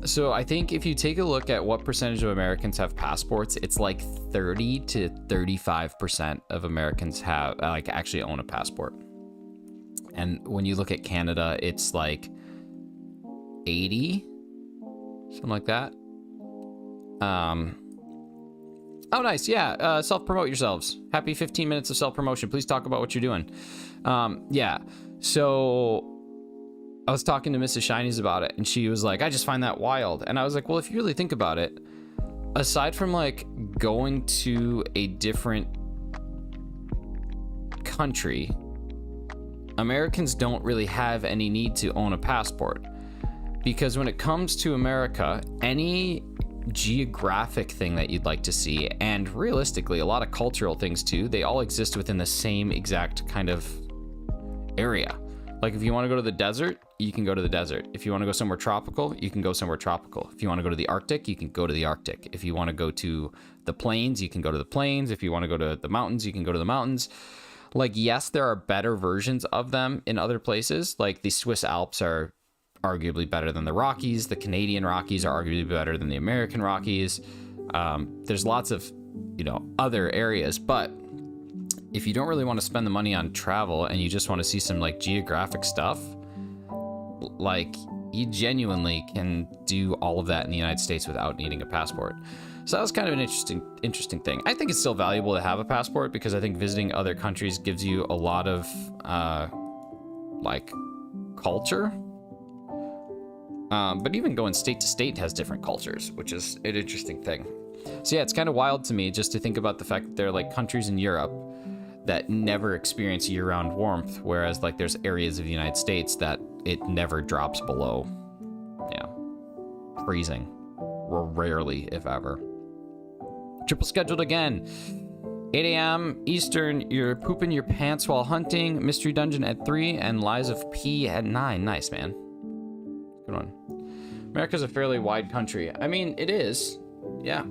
So I think if you take a look at what percentage of Americans have passports, it's like 30 to 35% of Americans have like actually own a passport. And when you look at Canada, it's like 80, something like that. Oh, nice. Yeah. Self-promote yourselves. Happy 15 minutes of self-promotion. Please talk about what you're doing. Yeah. So I was talking to Mrs. Shinies about it, and she was like, I just find that wild. And I was like, well, if you really think about it, aside from like going to a different country, Americans don't really have any need to own a passport, because when it comes to America, any geographic thing that you'd like to see, and realistically a lot of cultural things too, they all exist within the same exact kind of area. Like if you want to go to the desert, you can go to the desert. If you want to go somewhere tropical, you can go somewhere tropical. If you want to go to the Arctic, you can go to the Arctic. If you want to go to the plains, you can go to the plains. If you want to go to the mountains, you can go to the mountains. Like, yes, there are better versions of them in other places. Like the Swiss Alps are arguably better than the Rockies. The Canadian Rockies are arguably better than the American Rockies. There's lots of, other areas, but if you don't really want to spend the money on travel and you just want to see some like geographic stuff, like you genuinely can do all of that in the United States without needing a passport. So that was kind of an interesting thing. I think it's still valuable to have a passport because I think visiting other countries gives you a lot of like culture. But even going state to state has different cultures, which is an interesting thing. So yeah, it's kind of wild to me just to think about the fact that there are like countries in Europe that never experience year-round warmth, whereas like there's areas of the United States that it never drops below, freezing, or rarely, if ever. Triple scheduled again. 8 a.m. Eastern, you're pooping your pants while hunting. Mystery Dungeon at 3 and Lies of P at 9. Nice, man. Good one. America's a fairly wide country. I mean, it is. Yeah.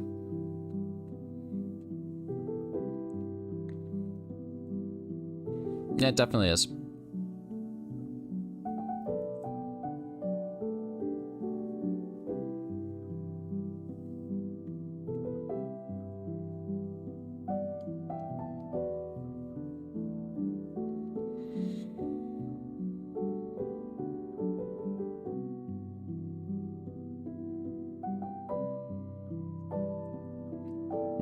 Yeah, it definitely is.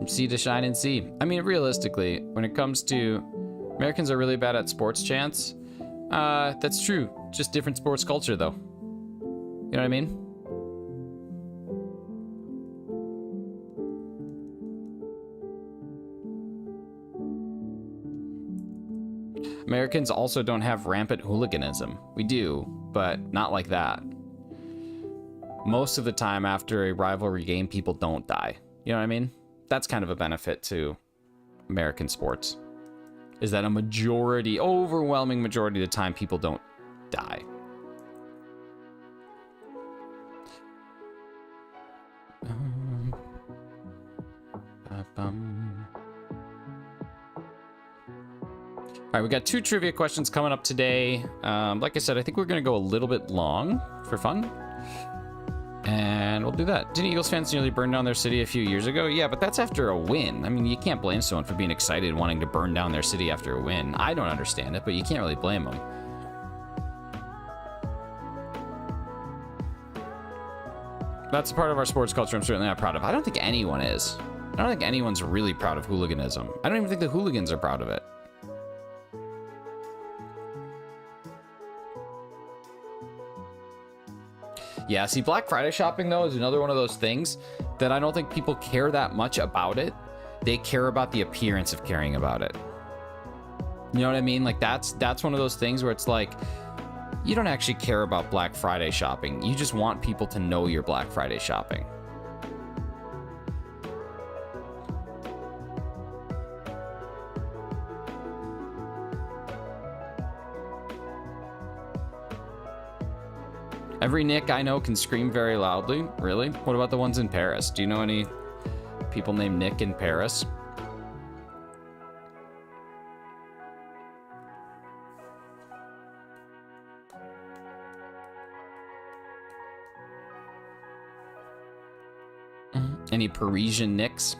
Sea to shine and see. I mean, realistically, when it comes to Americans are really bad at sports chants. That's true. Just different sports culture, though. You know what I mean? Americans also don't have rampant hooliganism. We do, but not like that. Most of the time after a rivalry game, people don't die. You know what I mean? That's kind of a benefit to American sports. Is that a majority, overwhelming majority of the time, people don't die. All right, we got 2 trivia questions coming up today. Like I said, I think we're going to go a little bit long for fun. And we'll do that. Didn't Eagles fans nearly burn down their city a few years ago? Yeah, but that's after a win. I mean, you can't blame someone for being excited wanting to burn down their city after a win. I don't understand it, but you can't really blame them. That's a part of our sports culture I'm certainly not proud of. I don't think anyone is. I don't think anyone's really proud of hooliganism. I don't even think the hooligans are proud of it. Yeah, see, Black Friday shopping, though, is another one of those things that I don't think people care that much about it. They care about the appearance of caring about it. You know what I mean? Like, that's one of those things where it's like, you don't actually care about Black Friday shopping. You just want people to know you're Black Friday shopping. Every Nick I know can scream very loudly. Really? What about the ones in Paris? Do you know any people named Nick in Paris? Any Parisian Nicks?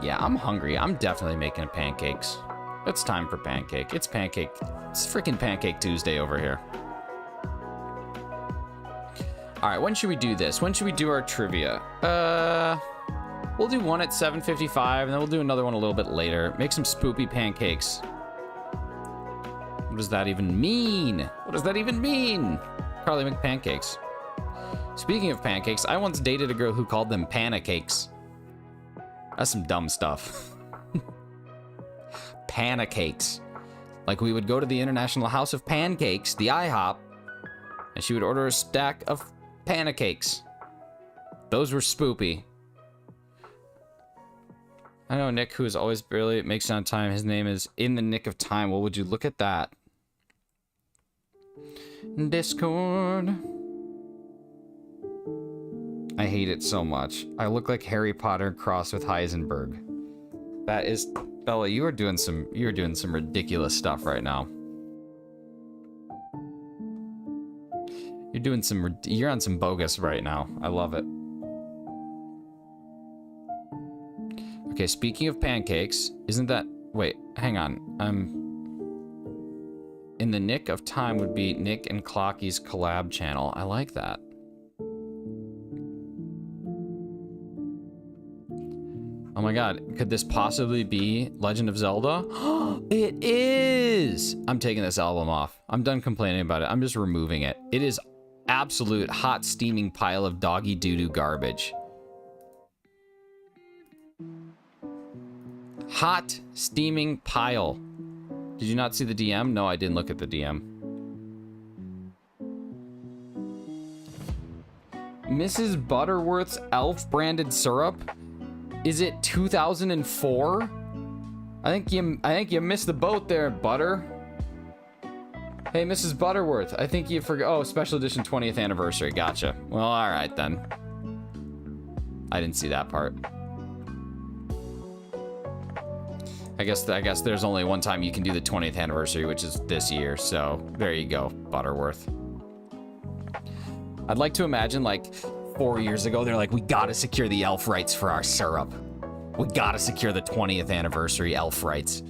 Yeah, I'm hungry. I'm definitely making pancakes. It's time for pancake. It's pancake. It's freaking Pancake Tuesday over here. All right, when should we do this? When should we do our trivia? We'll do one at 7:55, and then we'll do another one a little bit later. Make some spoopy pancakes. What does that even mean? What does that even mean? Carly, make pancakes. Speaking of pancakes, I once dated a girl who called them pancakes. That's some dumb stuff. Pancakes. Like we would go to the International House of Pancakes, the IHOP, and she would order a stack of pancakes. Those were spoopy. I know Nick, who is always barely makes it on time. His name is In the Nick of Time. Well, would you look at that? Discord. I hate it so much. I look like Harry Potter crossed with Heisenberg. That is, Bella, you are doing some ridiculous stuff right now. You're on some bogus right now. I love it. Okay, speaking of pancakes, isn't that... Wait, hang on. In the Nick of Time would be Nick and Clocky's collab channel. I like that. Oh my god, could this possibly be Legend of Zelda? It is! I'm taking this album off. I'm done complaining about it. I'm just removing it. It is absolute hot steaming pile of doggy doo-doo garbage. Hot steaming pile. Did you not see the DM? No, I didn't look at the DM. Mrs. Butterworth's Elf branded syrup? Is it 2004? I think you missed the boat there, Butter. Hey, Mrs. Butterworth, I think you forgot. Oh, special edition 20th anniversary. Gotcha. Well, all right then. I didn't see that part. I guess there's only one time you can do the 20th anniversary, which is this year. So there you go, Butterworth. I'd like to imagine like 4 years ago, they're like, we gotta secure the elf rights for our syrup. We gotta secure the 20th anniversary elf rights.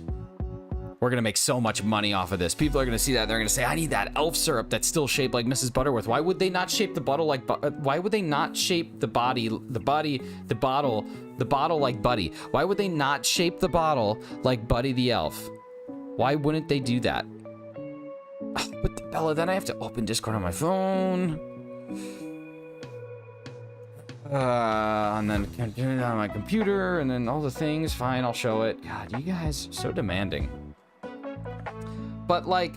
We're gonna make so much money off of this. People are gonna see that. They're gonna say, I need that elf syrup that's still shaped like Mrs. Butterworth. Why would they not shape the bottle like, why would they not shape the bottle like Buddy? Why would they not shape the bottle like Buddy the elf? Why wouldn't they do that? But Bella, then I have to open Discord on my phone. And then on my computer, and then all the things. Fine, I'll show it. God, you guys, so demanding. But like,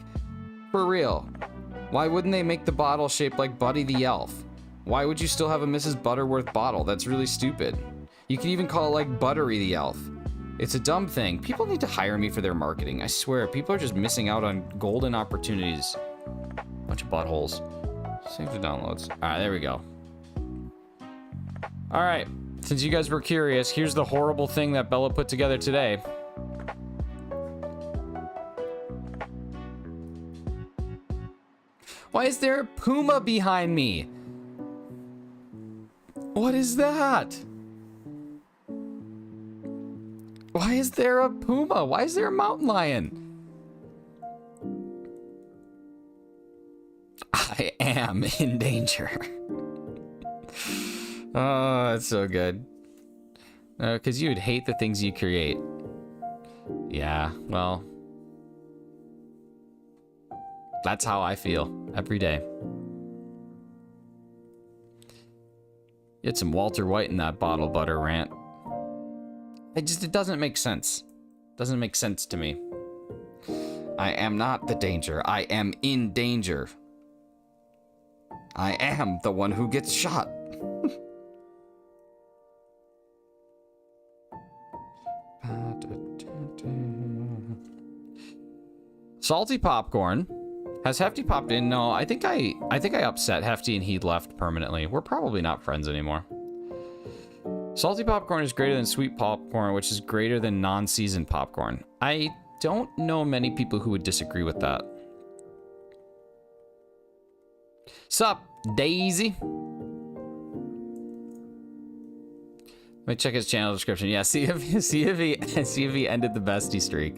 for real, why wouldn't they make the bottle shaped like Buddy the elf? Why would you still have a Mrs. Butterworth bottle? That's really stupid. You could even call it like Buttery the elf. It's a dumb thing. People need to hire me for their marketing. I swear, people are just missing out on golden opportunities. Bunch of buttholes. Save the downloads. All right, there we go. All right, since you guys were curious, here's the horrible thing that Bella put together today. Why is there a puma behind me? What is that? Why is there a puma? Why is there a mountain lion? I am in danger. Oh, that's so good. Because you would hate the things you create. Yeah, well. That's how I feel every day. Get some Walter White in that bottle butter rant. It doesn't make sense. Doesn't make sense to me. I am not the danger. I am in danger. I am the one who gets shot. Salty popcorn. Has Hefty popped in? No, I think I upset Hefty and he left permanently. We're probably not friends anymore. Salty popcorn is greater than sweet popcorn, which is greater than non-seasoned popcorn. I don't know many people who would disagree with that. Sup, Daisy? Let me check his channel description. Yeah, see if he ended the bestie streak.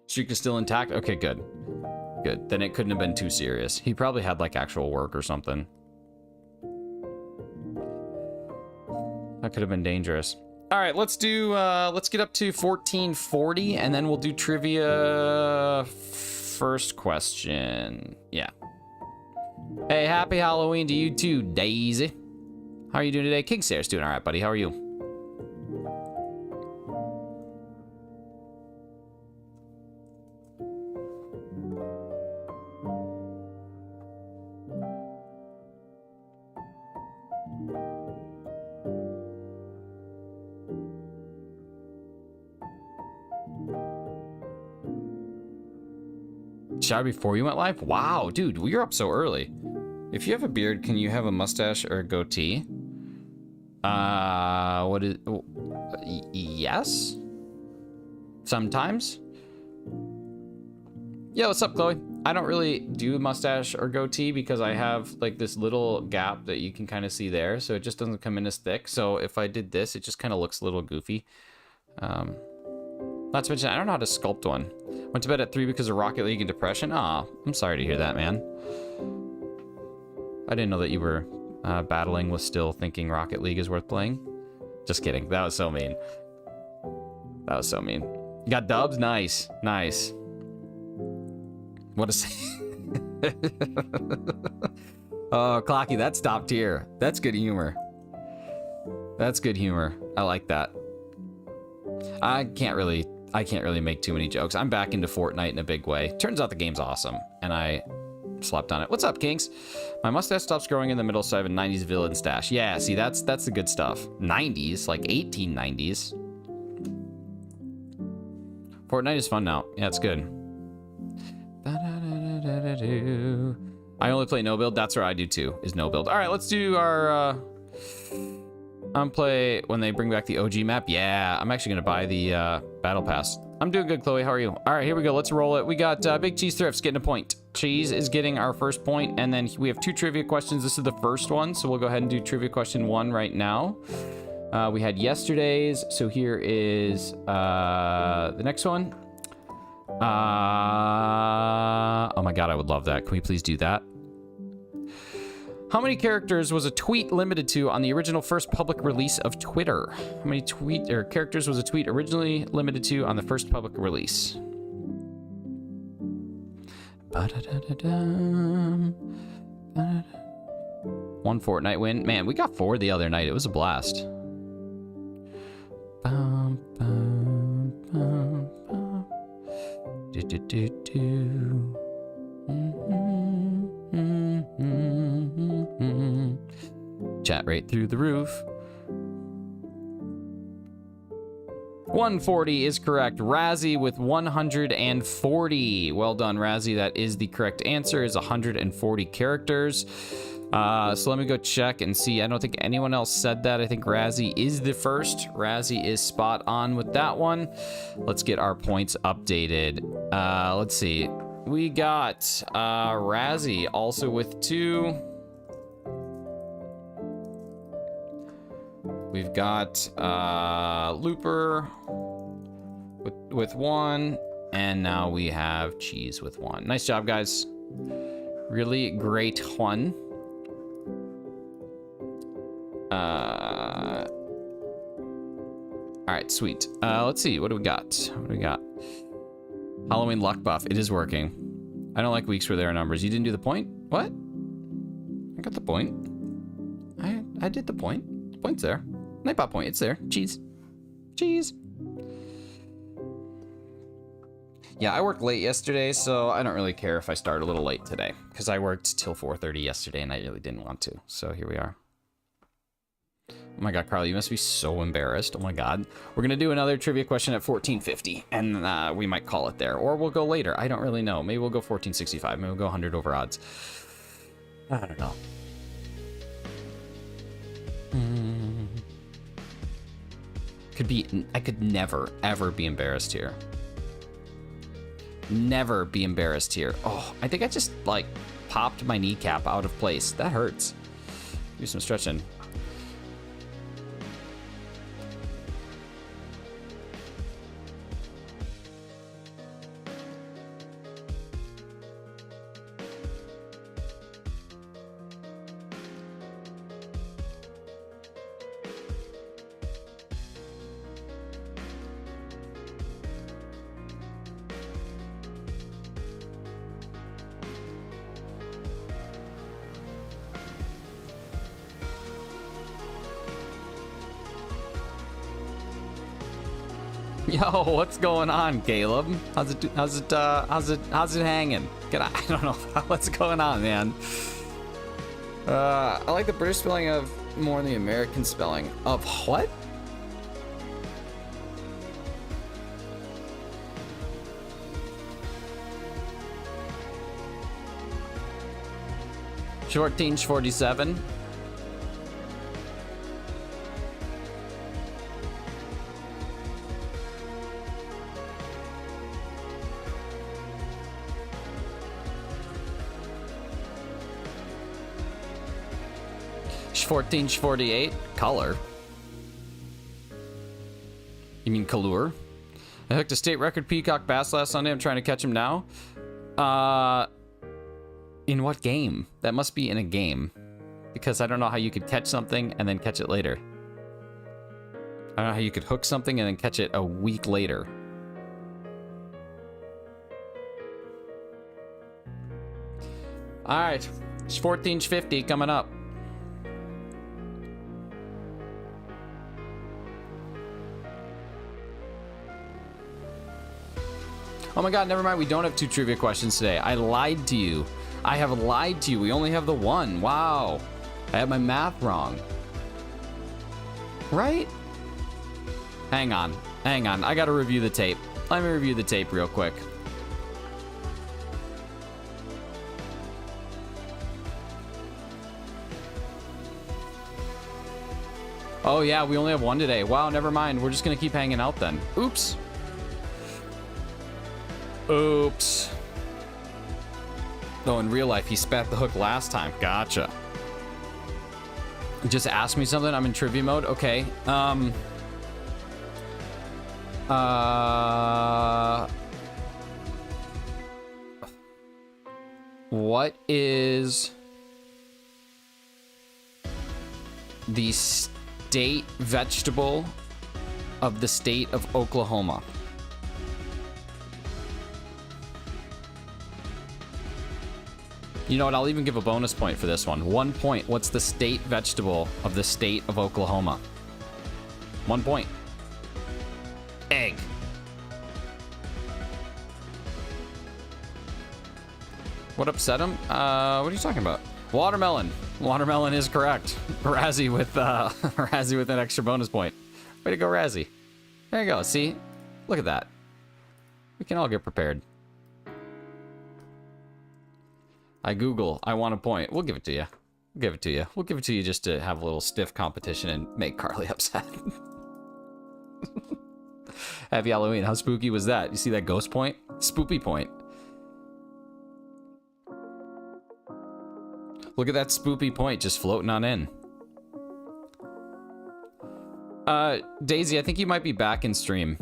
Streak is still intact? Okay, good. Good. Then it couldn't have been too serious. He probably had like actual work or something. That could have been dangerous. All right, let's do, let's get up to 1440 and then we'll do trivia first question. Yeah. Hey, happy Halloween to you too, Daisy. How are you doing today? Kingsair's doing all right, buddy. How are you? Shower before you went live? Wow, dude, you're up so early. If you have a beard, can you have a mustache or a goatee? What is... Yes? Sometimes? Yo, what's up, Chloe? I don't really do a mustache or goatee because I have like this little gap that you can kind of see there, so it just doesn't come in as thick. So if I did this, it just kind of looks a little goofy. Not to mention, I don't know how to sculpt one. Went to bed at 3 because of Rocket League and depression. Aw, I'm sorry to hear that, man. I didn't know that you were battling with still thinking Rocket League is worth playing. Just kidding. That was so mean. That was so mean. You got dubs? Nice. Nice. What a... Oh, Clocky, that's top tier. That's good humor. That's good humor. I like that. I can't really make too many jokes. I'm back into Fortnite in a big way. Turns out the game's awesome, and I slept on it. What's up, Kinks? My mustache stops growing in the middle, so I have a 90s villain stash. Yeah, see, that's the good stuff. 90s, like 1890s. Fortnite is fun now. Yeah, it's good. I only play no build. That's where I do too, is no build. All right, let's do our play when they bring back the OG map. Yeah, I'm actually gonna buy the battle pass. I'm doing good, Chloe. How are you? All right, here we go. Let's roll it. We got Big Cheese Thrifts getting a point. Cheese is getting our first point, and then we have 2 trivia questions. This is the first one, so we'll go ahead and do trivia question 1 right now. We had yesterday's, so here is the next one. Oh my god, I would love that. Can we please do that? How many characters was a tweet limited to on the original first public release of Twitter? How many characters was a tweet originally limited to on the first public release? One Fortnite win. Man, we got 4 the other night. It was a blast. Chat rate through the roof. 140 is correct. Razzie with 140. Well done, Razzie. That is the correct answer, is 140 characters. So let me go check and see. I don't think anyone else said that. I think Razzie is the first. Razzie is spot on with that one. Let's get our points updated. Let's see. We got Razzie also with 2. We've got Looper with 1, and now we have Cheese with 1. Nice job, guys. Really great one. All right, sweet. Let's see. What do we got? What do we got? Halloween luck buff. It is working. I don't like weeks where there are numbers. You didn't do the point? What? I got the point. I did the point. The point's there. Nightbot point. It's there. Cheese. Cheese. Yeah, I worked late yesterday, so I don't really care if I start a little late today, because I worked till 4:30 yesterday, and I really didn't want to. So here we are. Oh my god, Carly, you must be so embarrassed. Oh my god. We're going to do another trivia question at 1450, and we might call it there. Or we'll go later. I don't really know. Maybe we'll go 1465. Maybe we'll go 100 over odds. I don't know. I could never, ever be embarrassed here. Never be embarrassed here. Oh, I think I just, like, popped my kneecap out of place. That hurts. Do some stretching. Yo, what's going on, Caleb? How's it hanging? I don't know what's going on, man. I like the British spelling of more than the American spelling of what? Short 47. Sh 48. Color. You mean color? I hooked a state record peacock bass last Sunday. I'm trying to catch him now. In what game? That must be in a game. Because I don't know how you could catch something and then catch it later. I don't know how you could hook something and then catch it a week later. Alright. 1450 coming up. Oh my god, never mind. We don't have 2 trivia questions today. I lied to you. I have lied to you. We only have the 1. Wow. I had my math wrong. Right? Hang on. Hang on. I gotta review the tape. Let me review the tape real quick. Oh yeah, we only have 1 today. Wow, never mind. We're just gonna keep hanging out then. Oops. Oops. Oh, in real life, he spat the hook last time. Gotcha. Just ask me something. I'm in trivia mode. Okay. What is the state vegetable of the state of Oklahoma? You know what? I'll even give a bonus point for this one. 1 point. What's the state vegetable of the state of Oklahoma? 1 point. Egg. What upset him? What are you talking about? Watermelon. Watermelon is correct. Razzie with Razzie with an extra bonus point. Way to go, Razzie. There you go. See? Look at that. We can all get prepared. I Google, I want a point. We'll give it to you. We'll give it to you. We'll give it to you just to have a little stiff competition and make Carly upset. Happy Halloween. How spooky was that? You see that ghost point? Spoopy point. Look at that spoopy point just floating on in. Daisy, I think you might be back in stream.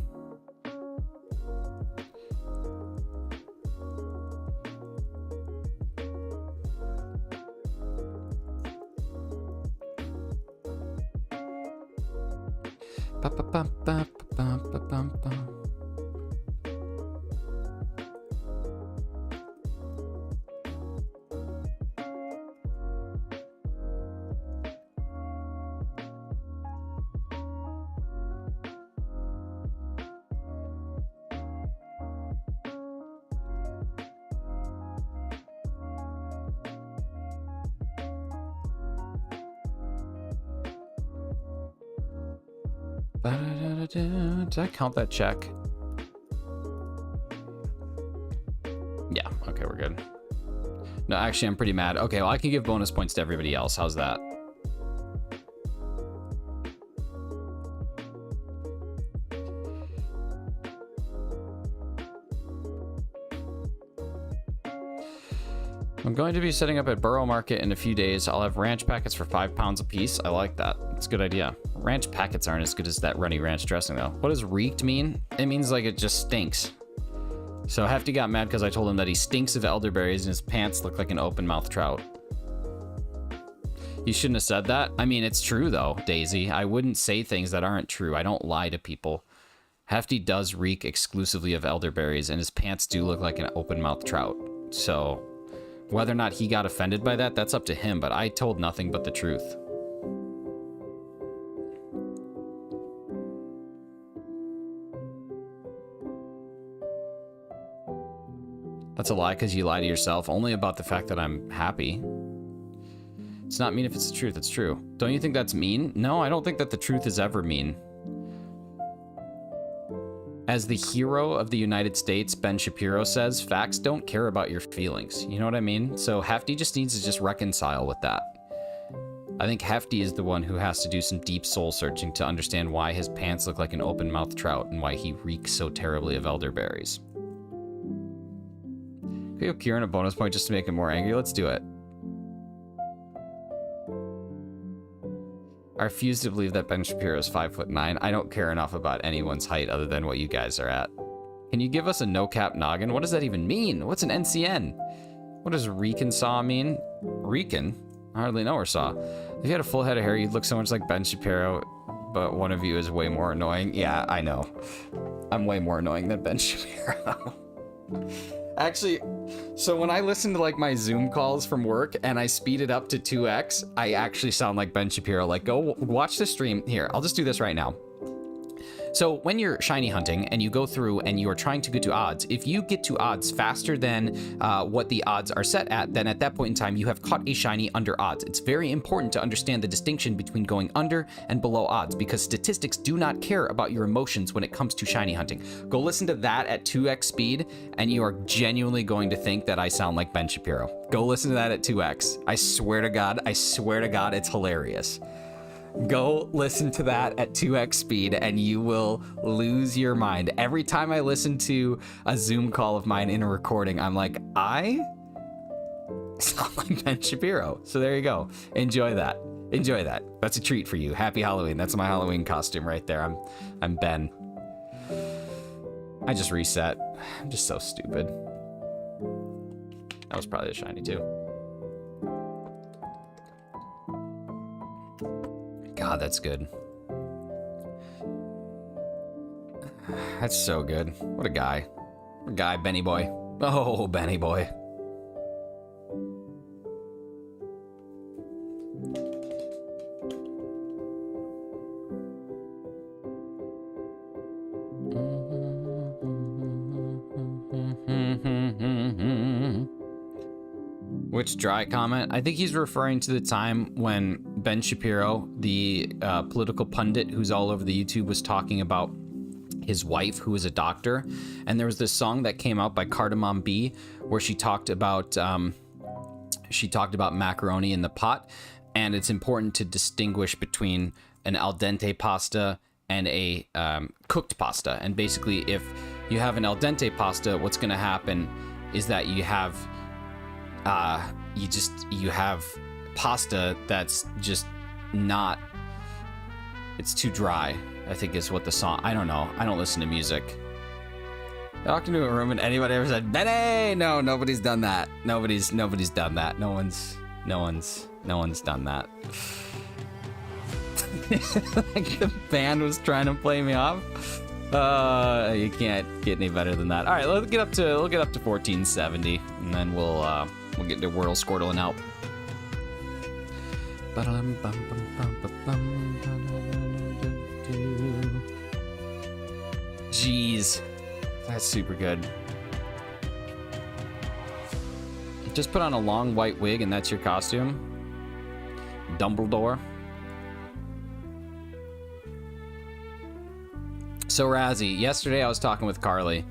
Did I count that check? Yeah, okay, we're good. No, actually, I'm pretty mad. Okay, well, I can give bonus points to everybody else. How's that? I'm going to be setting up at Borough Market in a few days. I'll have ranch packets for £5 a piece. I like that. It's a good idea. Ranch packets aren't as good as that runny ranch dressing, though. What does reeked mean? It means like it just stinks. So Hefty got mad because I told him that he stinks of elderberries and his pants look like an open-mouthed trout. You shouldn't have said that. I mean, it's true, though, Daisy. I wouldn't say things that aren't true. I don't lie to people. Hefty does reek exclusively of elderberries, and his pants do look like an open-mouthed trout. So whether or not he got offended by that, that's up to him, but I told nothing but the truth. That's a lie because you lie to yourself only about the fact that I'm happy. It's not mean if it's the truth, it's true. Don't you think that's mean? No, I don't think that the truth is ever mean. As the hero of the United States, Ben Shapiro says, facts don't care about your feelings. You know what I mean? So Hefty just needs to just reconcile with that. I think Hefty is the one who has to do some deep soul searching to understand why his pants look like an open-mouthed trout and why he reeks so terribly of elderberries. Can we give Kieran a bonus point just to make him more angry? Let's do it. I refuse to believe that Ben Shapiro is 5'9". I don't care enough about anyone's height other than what you guys are at. Can you give us a no-cap noggin? What does that even mean? What's an NCN? What does Reekin Saw mean? Reekin? I hardly know her Saw. If you had a full head of hair, you'd look so much like Ben Shapiro, but one of you is way more annoying. Yeah, I know. I'm way more annoying than Ben Shapiro. Actually, so when I listen to like my Zoom calls from work and I speed it up to 2x, I actually sound like Ben Shapiro. Like, go watch the stream. Here, I'll just do this right now. So when you're shiny hunting and you go through and you are trying to get to odds, if you get to odds faster than what the odds are set at, then at that point in time, you have caught a shiny under odds. It's very important to understand the distinction between going under and below odds because statistics do not care about your emotions when it comes to shiny hunting. Go listen to that at 2x speed and you are genuinely going to think that I sound like Ben Shapiro. Go listen to that at 2x. I swear to God, it's hilarious. Go listen to that at 2x speed and you will lose your mind. Every time I listen to a Zoom call of mine in a recording, I'm like, I sound like Ben Shapiro. So there you go. Enjoy that. Enjoy that. That's a treat for you. Happy Halloween. That's my Halloween costume right there. I'm Ben. I just reset. I'm just so stupid. That was probably a shiny too. God, that's good. That's so good. What a guy. What a guy, Benny boy. Oh, Benny boy. Which dry comment? I think he's referring to the time when Ben Shapiro, the political pundit who's all over the YouTube, was talking about his wife, who was a doctor. And there was this song that came out by Cardamom B, where she talked about macaroni in the pot. And it's important to distinguish between an al dente pasta and a cooked pasta. And basically, if you have an al dente pasta, what's going to happen is that you have you have pasta that's just not, it's too dry, I think is what the song, I don't know. I don't listen to music. I walked into a room and anybody ever said, Benny? No, nobody's done that. Nobody's done that. No one's done that. Like the band was trying to play me off. You can't get any better than that. All right, we'll get up to 1470, and then we'll get to Whirl Squirtling out. Jeez, that's super good. Just put on a long white wig, and that's your costume. Dumbledore. So Razzie, yesterday I was talking with Carly,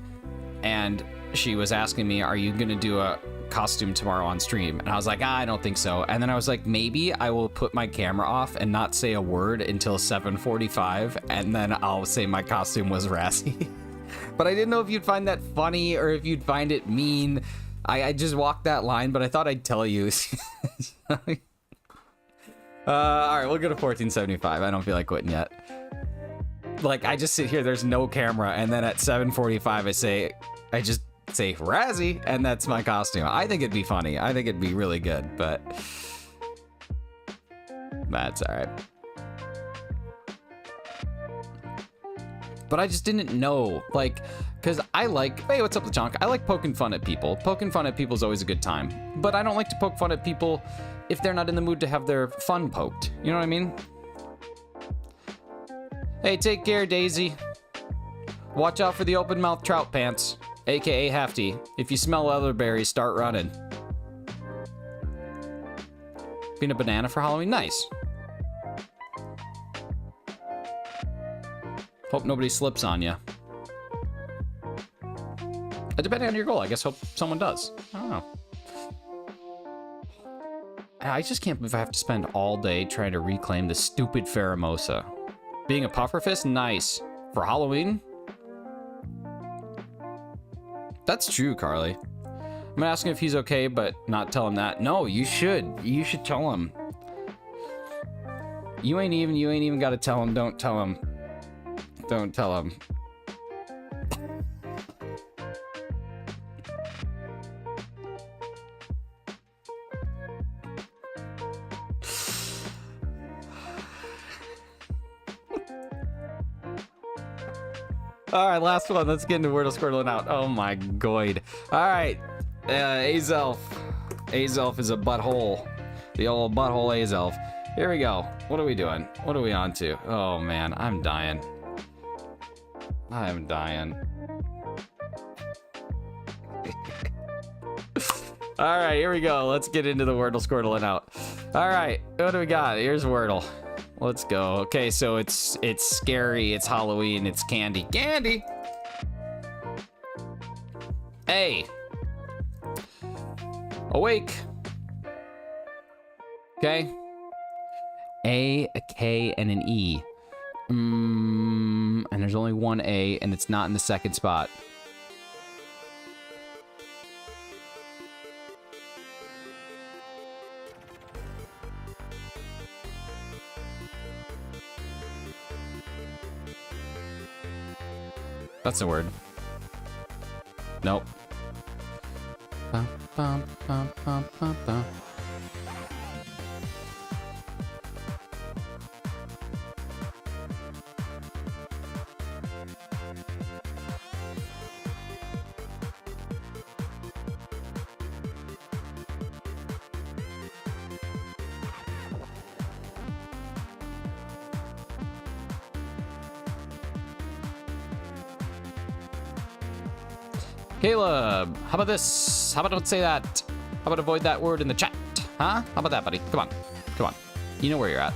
and she was asking me, are you gonna do a costume tomorrow on stream. And I was like, I don't think so. And then I was like, maybe I will put my camera off and not say a word until 7:45, and then I'll say my costume was Razzie. But I didn't know if you'd find that funny or if you'd find it mean. I just walked that line, but I thought I'd tell you. All right, we'll go to 1475. I don't feel like quitting yet. Like, I just sit here, there's no camera, and then at 7:45 I just say Razzie, and that's my costume. I think it'd be funny. I think it'd be really good, but that's all right. But I just didn't know, like, because I like, hey, what's up, LeChonk? I like poking fun at people. Poking fun at people is always a good time. But I don't like to poke fun at people if they're not in the mood to have their fun poked. You know what I mean? Hey, take care, Daisy. Watch out for the open mouth trout pants, aka Hefty. If you smell elderberries, start running. Being a banana for Halloween, nice. Hope nobody slips on you. Depending on your goal, I guess hope someone does. I don't know. I just can't believe I have to spend all day trying to reclaim the stupid Pheromosa. Being a pufferfist? Nice. For Halloween? That's true, Carly. I'm gonna ask him if he's okay, but not tell him that. No, you should. You should tell him. You ain't even gotta tell him. Don't tell him. Don't tell him. All right, last one. Let's get into Wordle Squirtle out. Oh my god. All right, Azelf. Azelf is a butthole. The old butthole Azelf. Here we go. What are we doing? What are we on to? Oh man, I'm dying. I'm dying. All right, here we go. Let's get into the Wordle Squirtle and out. All right, what do we got? Here's Wordle. Let's go. Okay, so it's scary, it's Halloween, it's candy. Candy! A. Awake. Okay. A K, and an E. And there's only one A, and it's not in the second spot. That's a word. Nope. Bum, bum, bum, bum, bum, bum. Caleb, how about this? How about don't say that? How about avoid that word in the chat? Huh? How about that, buddy? Come on. Come on. You know where you're at.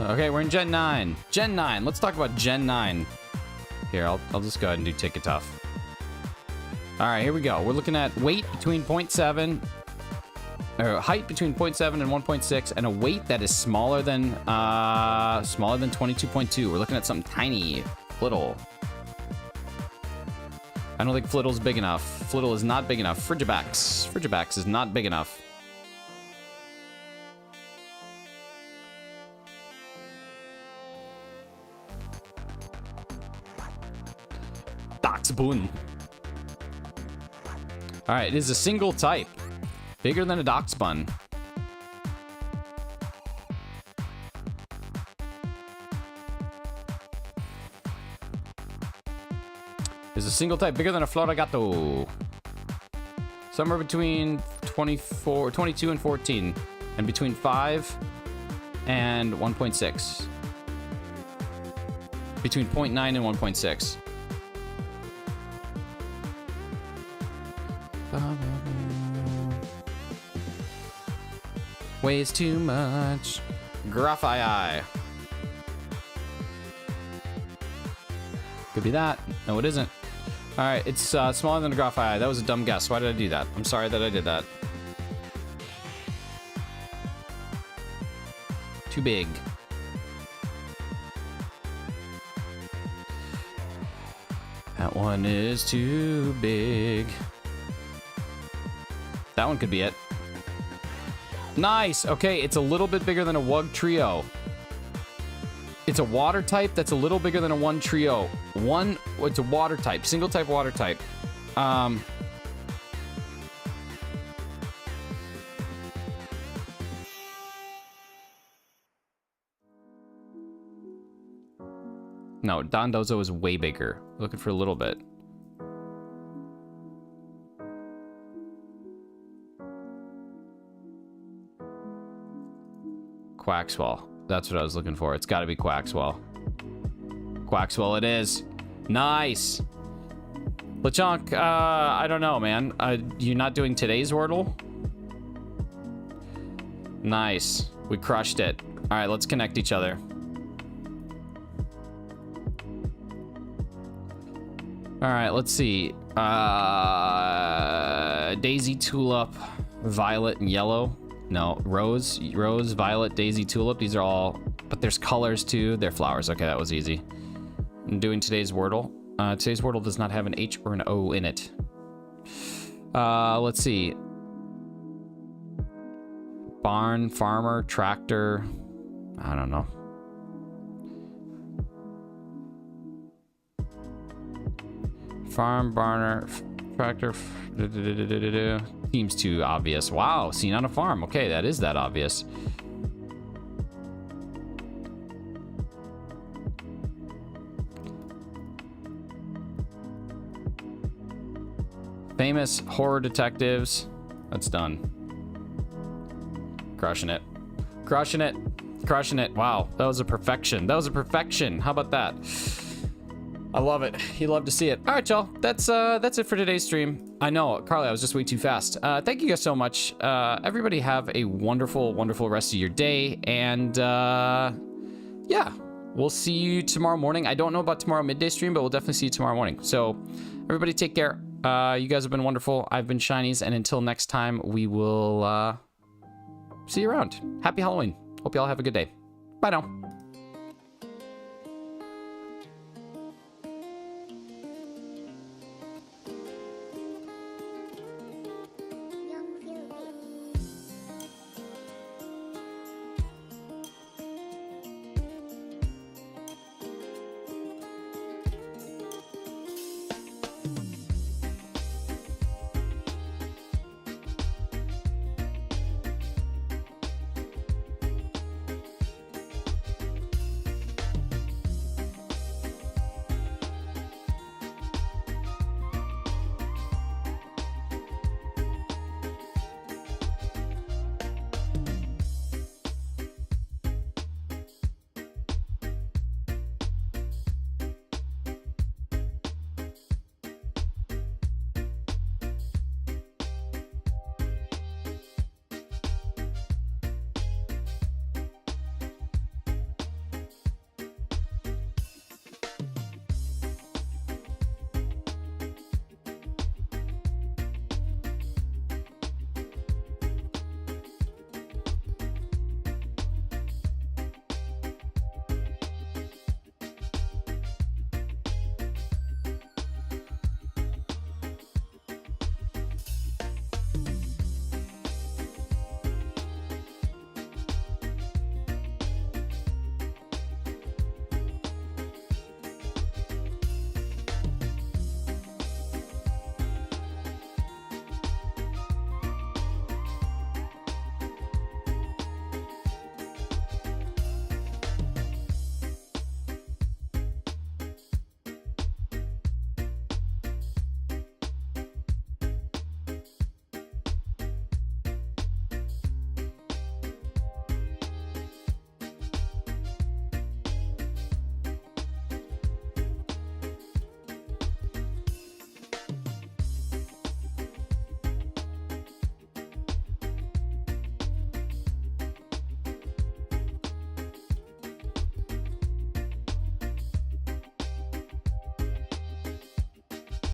Okay, we're in Gen 9. Gen 9. Let's talk about Gen 9. Here, I'll just go ahead and do Ticket Tough. All right, here we go. We're looking at weight between 0.7, or height between 0.7 and 1.6, and a weight that is smaller than 22.2. We're looking at something tiny. Flittle. I don't think Flittle's big enough. Flittle is not big enough. Frigibax. Frigibax is not big enough. Doxbun. All right, it is a single type. Bigger than a Doxbun. Is a single type bigger than a Florigato. Somewhere between 22 and 14. And between 5 and 1.6. between 0.9 and 1.6. Weighs too much. Graphii. Could be that. No, it isn't. All right, it's smaller than a Graphii. That was a dumb guess. Why did I do that? I'm sorry that I did that. Too big. That one is too big. That one could be it. Nice. Okay, it's a little bit bigger than a Wug Trio. It's a water type that's a little bigger than a one trio. It's a water type, single type water type. No, Dondozo is way bigger. Looking for a little bit. Quaxwell. That's what I was looking for. It's got to be Quaxwell. Quaxwell it is. Nice. Lechonk, I don't know, man. You're not doing today's Wordle? Nice. We crushed it. All right, let's connect each other. All right, let's see. Daisy, Tulip, Violet, and Yellow. No, Rose, Violet, Daisy, Tulip. These are all, but there's colors too. They're flowers. Okay, that was easy. I'm doing today's Wordle. Today's Wordle does not have an H or an O in it. Let's see. Barn, farmer, tractor. I don't know. Farm, barner, tractor. Seems too obvious. Wow, seen on a farm. Okay, that is that obvious. Famous horror detectives. That's done. Crushing it. Crushing it. Crushing it. Wow, that was a perfection. That was a perfection. How about that? I love it. You love to see it. All right, y'all. That's it for today's stream. I know, Carly, I was just way too fast. Thank you guys so much. Everybody have a wonderful, wonderful rest of your day. And yeah, we'll see you tomorrow morning. I don't know about tomorrow midday stream, but we'll definitely see you tomorrow morning. So everybody take care. You guys have been wonderful. I've been Shinies. And until next time, we will see you around. Happy Halloween. Hope y'all have a good day. Bye now.